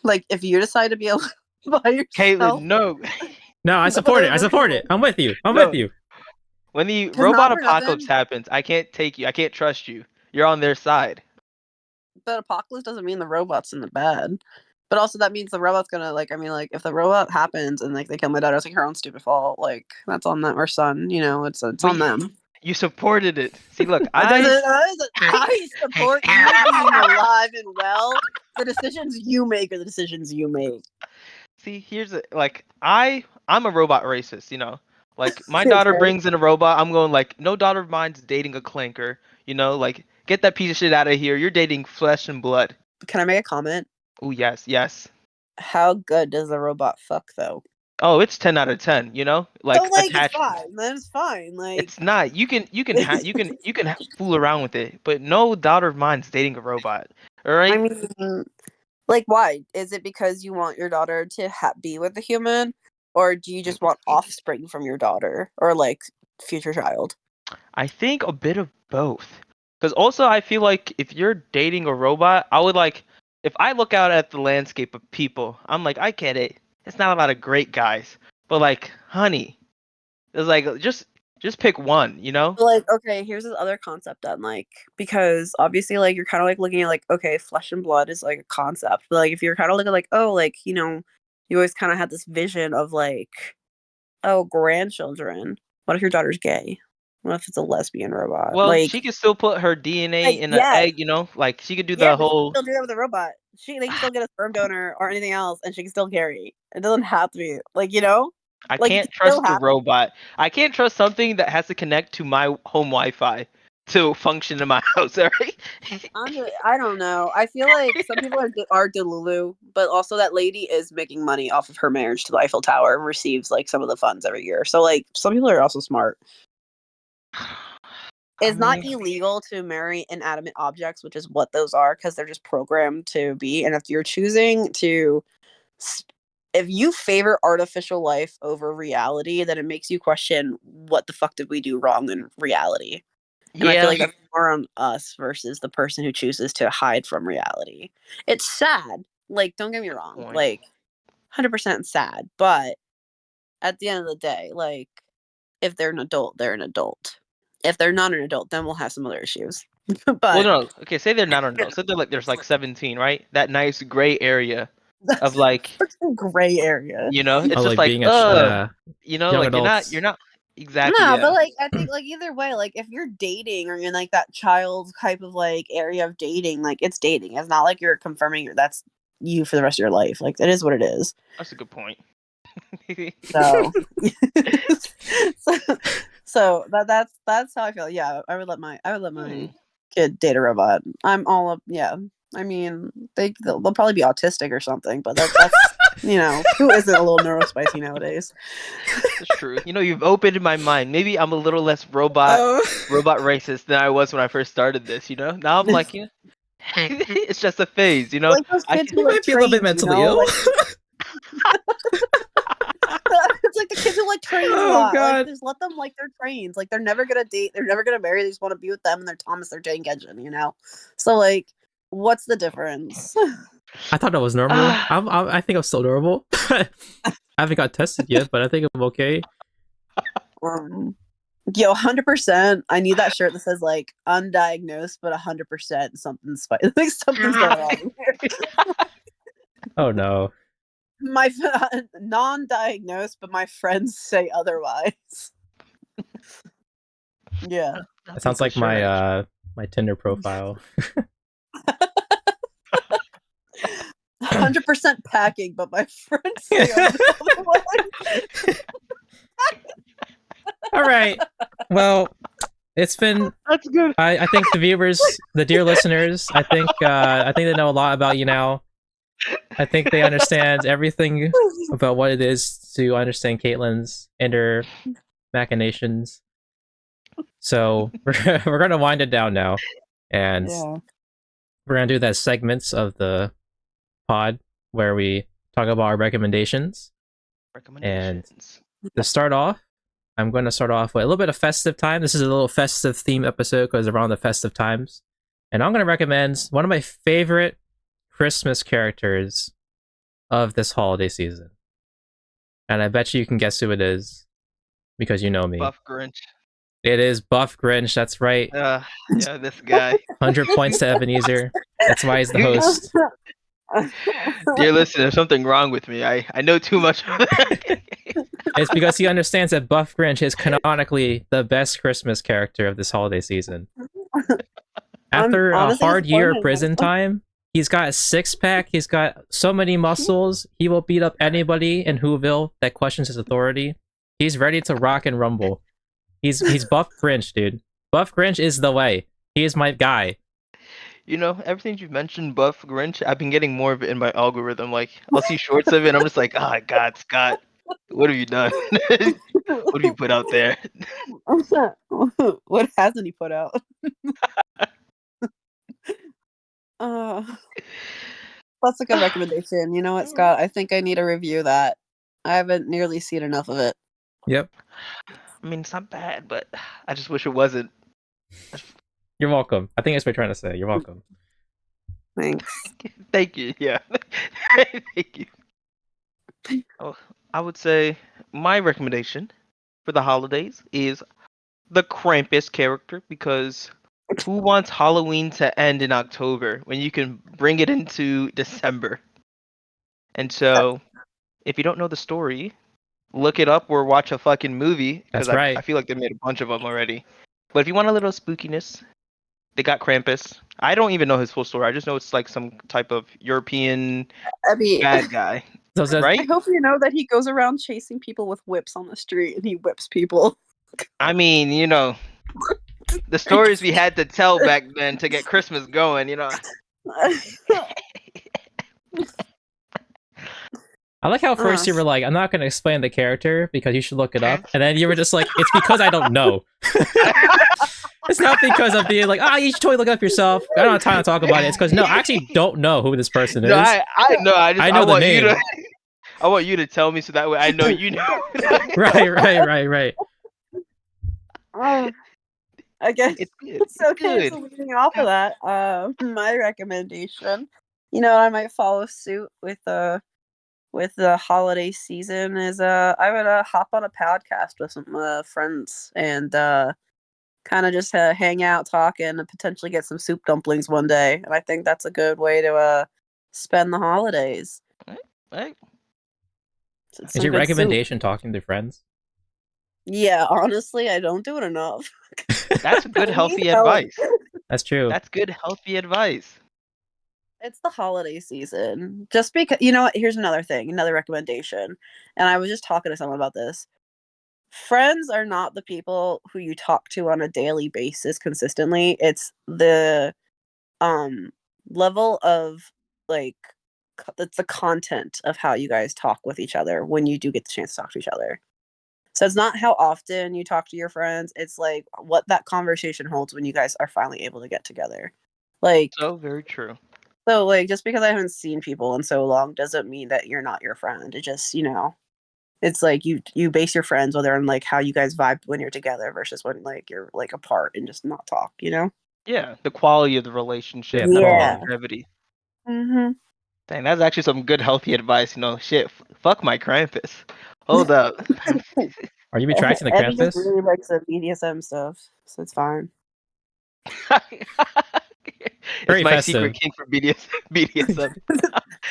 Like if you decide to be alone by yourself, Caitlin, no. No, I but support it. they're I their support it. pillow. I'm with you. I'm with No. you. When the Because not robot for apocalypse nothing, happens, I can't take you. I can't trust you. You're on their side. the apocalypse doesn't mean the robot's in the bad. But also that means the robot's gonna like. I mean, like if the robot happens and like they kill my daughter, it's like her own stupid fault. Like that's on them or son. You know, it's But on them. you supported it. See, look, I I I support you being alive and well. The decisions you make are the decisions you make. see. Here's a, like I'm a robot racist. Like my daughter Okay. brings in a robot. I'm going like, no daughter of mine's dating a clanker. Like get that piece of shit out of here. You're dating flesh and blood. Can I make a comment? Oh yes, yes. How good does the robot fuck though? Oh, it's 10 out of 10. So Like like it's attached. fine. Then it's fine. Like It's not. You can fool around with it, but no daughter of mine's dating a robot. All I right. mean, like why? Is it because you want your daughter to be with a human, or do you just want offspring from your daughter or like future child? I think a bit of both. Because also, I feel like if you're dating a robot, I would like, if I look out at the landscape of people, I'm like, I get it. It's not a lot of great guys. But like, honey, it's like, just pick one. Like okay, here's this other concept then, like because obviously like you're kind of like looking at like okay, flesh and blood is like a concept, but like if you're kind of looking like oh like you always kind of had this vision of like oh grandchildren. What if your daughter's gay? What if it's a lesbian robot? Well, she could still put her DNA Like in an yes, egg. Like she could do yeah, the but she can whole. still do that with a robot. They can still get a sperm donor or anything else, and she can still carry. It doesn't have to be like I like it can can't still trust a happen. robot. I can't trust something that has to connect to my home Wi-Fi to function in my house. All right. I don't know. I feel like some people are delulu, but also that lady is making money off of her marriage to the Eiffel Tower and receives like some of the funds every year. So like some people are also smart. I It's not mean, illegal to marry inanimate objects, which is what those are, because they're just programmed to be. And if you're choosing to, if you favor artificial life over reality, then it makes you question what the fuck did we do wrong in reality. And I feel yeah. like that's more on us versus the person who chooses to hide from reality. It's sad. Like, don't get me Good wrong. point. Like, 100% sad. But at the end of the day, like, if they're an adult, they're an adult. If they're not an adult, then we'll have some other issues. Well, But no. Okay, say they're not an adult. Say they're like there's like 17, right? That nice gray area of that's like, such a gray area. Oh, it's just like like, being young like adults. you're not exactly, No, yeah. but like I think like either way, like if you're dating or you're in like that child type of like area of dating, like it's dating. It's not like you're confirming that's you for the rest of your life. Like it is what it is. That's a good point. So, so, so that's how I feel. Yeah, I would let my Hmm. kid date a robot. I'm all up. Yeah, I mean they'll probably be autistic or something, but that's who isn't a little neurospicy nowadays. That's true. You've opened my mind. Maybe I'm a little less Oh, robot racist than I was when I first started this. Now I'm like, it's just a phase. Like those I kids can. who you like might be a little bit trains, mentally ill. like it's like the kids who like trains a Oh lot. Like god. just let them like their trains. Like they're never gonna date, they're never gonna marry. They just want to be with them and their Thomas, their Jane Engine. So like, what's the difference? I thought I was normal. Ah, I think I'm still normal. I haven't got tested yet, but I think I'm okay. Um, Yo, 100%. I need that shirt that says like undiagnosed, but 100% something's like something's going on here. Oh no. My non-diagnosed, but my friends say otherwise. Yeah. That Nothing sounds for like sure. my Tinder profile. 100% packing, but my friends say otherwise. All right. Well, it's been That's good. I think the viewers, the dear listeners, I think they know a lot about you now. I think they understand everything about what it is to understand Caitlin's inner machinations. So we're gonna wind it down now, and Yeah. we're gonna do that segments of the pod where we talk about our recommendations. And Recommendations. to start off, I'm going to start off with a little bit of festive time. This is a little festive theme episode because around the festive times. And I'm going to recommend one of my favorite Christmas characters of this holiday season. And I bet you can guess who it is because you know me. Buff Grinch. It is Buff Grinch. That's right. Yeah, this guy. 100 points to Ebenezer. That's why he's the host. Dear listener, there's something wrong with me. I know too much. It's because he understands that Buff Grinch is canonically the best Christmas character of this holiday season. After a hard year of prison time, he's got a six-pack, he's got so many muscles, he will beat up anybody in Whoville that questions his authority. He's ready to rock and rumble. He's Buff Grinch, dude. Buff Grinch is the way. He is my guy. You know, everything you've mentioned, Buff Grinch, I've been getting more of it in my algorithm. Like, I'll see shorts of it, and I'm just like, oh, God, Scott, what have you done? What have you put out there? What hasn't he put out? That's a good recommendation. You know what, Scott? I think I need to review that. I haven't nearly seen enough of it. Yep. I mean, it's not bad, but I just wish it wasn't. You're welcome. I think that's what you're trying to say. You're welcome. Thanks. Thank you. Yeah. Thank you. Oh, I would say my recommendation for the holidays is the Krampus character, because who wants Halloween to end in October when you can bring it into December? And so, if you don't know the story, look it up or watch a fucking movie, That's because right. I feel like they made a bunch of them already. But if you want a little spookiness, they got Krampus. I don't even know his full story. I just know it's like some type of European bad guy, So right? I hope you know that he goes around chasing people with whips on the street and he whips people. I mean, you know, the stories we had to tell back then to get Christmas going, you know. I like how first you were like, I'm not going to explain the character because you should look it up. And then you were just like, it's because I don't know. It's not because of being like, you should totally look it up yourself. I don't have time to talk about it. It's because, no, I actually don't know who this person is. No, I know. I know the want name. I want you to tell me so that way I know you know. Right. I guess It's good. so. Leading off of that, my recommendation, you know, I might follow suit with the holiday season is I would hop on a podcast with some friends and kind of just hang out, talking, and potentially get some soup dumplings one day. And I think that's a good way to spend the holidays. Right. Is your recommendation talking to friends? Yeah, honestly, I don't do it enough. That's good, healthy advice. That's true. That's good, healthy advice. It's the holiday season. Just because, you know what? Here's another thing, another recommendation. And I was just talking to someone about this. Friends are not the people who you talk to on a daily basis consistently. It's the level of like it's the content of how you guys talk with each other when you do get the chance to talk to each other. So it's not how often you talk to your friends, it's like what that conversation holds when you guys are finally able to get together. Like, so very true. So like just because I haven't seen people in so long doesn't mean that you're not your friend. It just, you know, it's like you base your friends whether on like how you guys vibe when you're together versus when like you're like apart and just not talk, you know? Yeah, the quality of the relationship, Yeah. the longevity. Mm-hmm. Dang, that's actually some good healthy advice. You know, shit, fuck my Krampus. Hold up. Are you retracting the Eddie just Krampus? really likes the BDSM stuff, so it's fine. It's my secret kink for BDSM.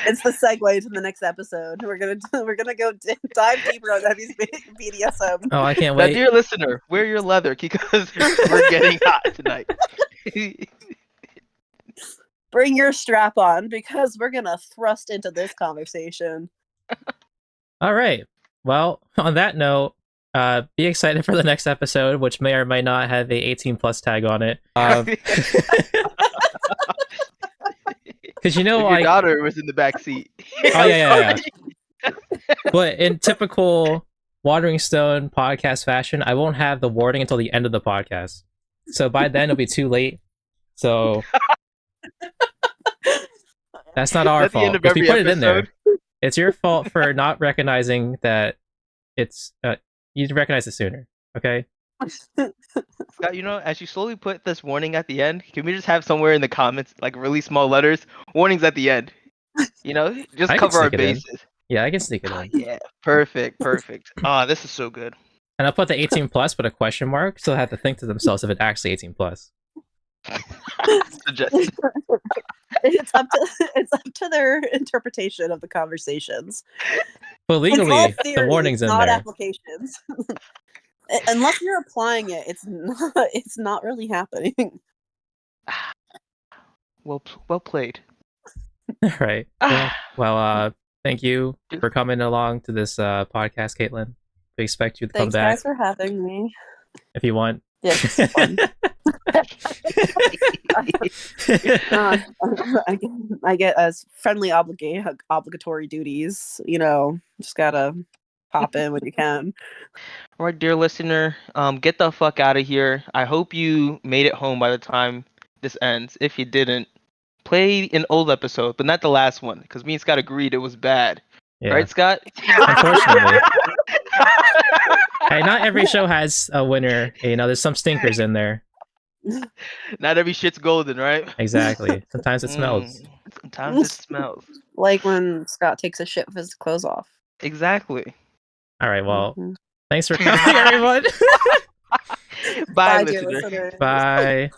It's the segue to the next episode. We're gonna go dive deeper on Eddie's BDSM. Oh, I can't Now, wait. dear listener, wear your leather because we're getting hot tonight. Bring your strap on because we're gonna thrust into this conversation. All right. Well, on that note, be excited for the next episode, which may or may not have a 18 plus tag on it. Because you know, if your daughter was in the back seat. Oh yeah. But in typical Watering Stone podcast fashion, I won't have the warning until the end of the podcast. So by then it'll be too late. So That's not our At the end fault of because we every put it in episode. there. It's your fault for not recognizing that it's. You recognize it sooner. Okay. Scott, as you slowly put this warning at the end, can we just have somewhere in the comments, like really small letters, warnings at the end? Just I can cover our sneak it in. bases. Yeah, I can sneak it Oh, in. yeah, perfect. This is so good. And I'll put the 18 plus, but a question mark, so they have to think to themselves if it's actually 18 plus. Suggested. It's up to their interpretation of the conversations. But It's all legally, the theory, warning's it's in not there. applications. Unless you're applying it, it's not really happening. Well played. Right. Yeah. Well, thank you for coming along to this podcast, Caitlin. We expect you to come Thanks, back guys, for having me. if you want. Yes, it's fun. I get as friendly obligatory duties. Just gotta pop in when you can. All right, dear listener, get the fuck out of here. I hope you made it home by the time this ends. If you didn't, play an old episode, but not the last one, because me and Scott agreed it was bad. Yeah. Right, Scott? Unfortunately. Hey, not every show has a winner. There's some stinkers in there. Not every shit's golden, right? Exactly. Sometimes it smells. Sometimes it smells. Like when Scott takes a shit with his clothes off. Exactly. All right, well, thanks for coming, everyone. Bye, dear listener. listeners. Bye.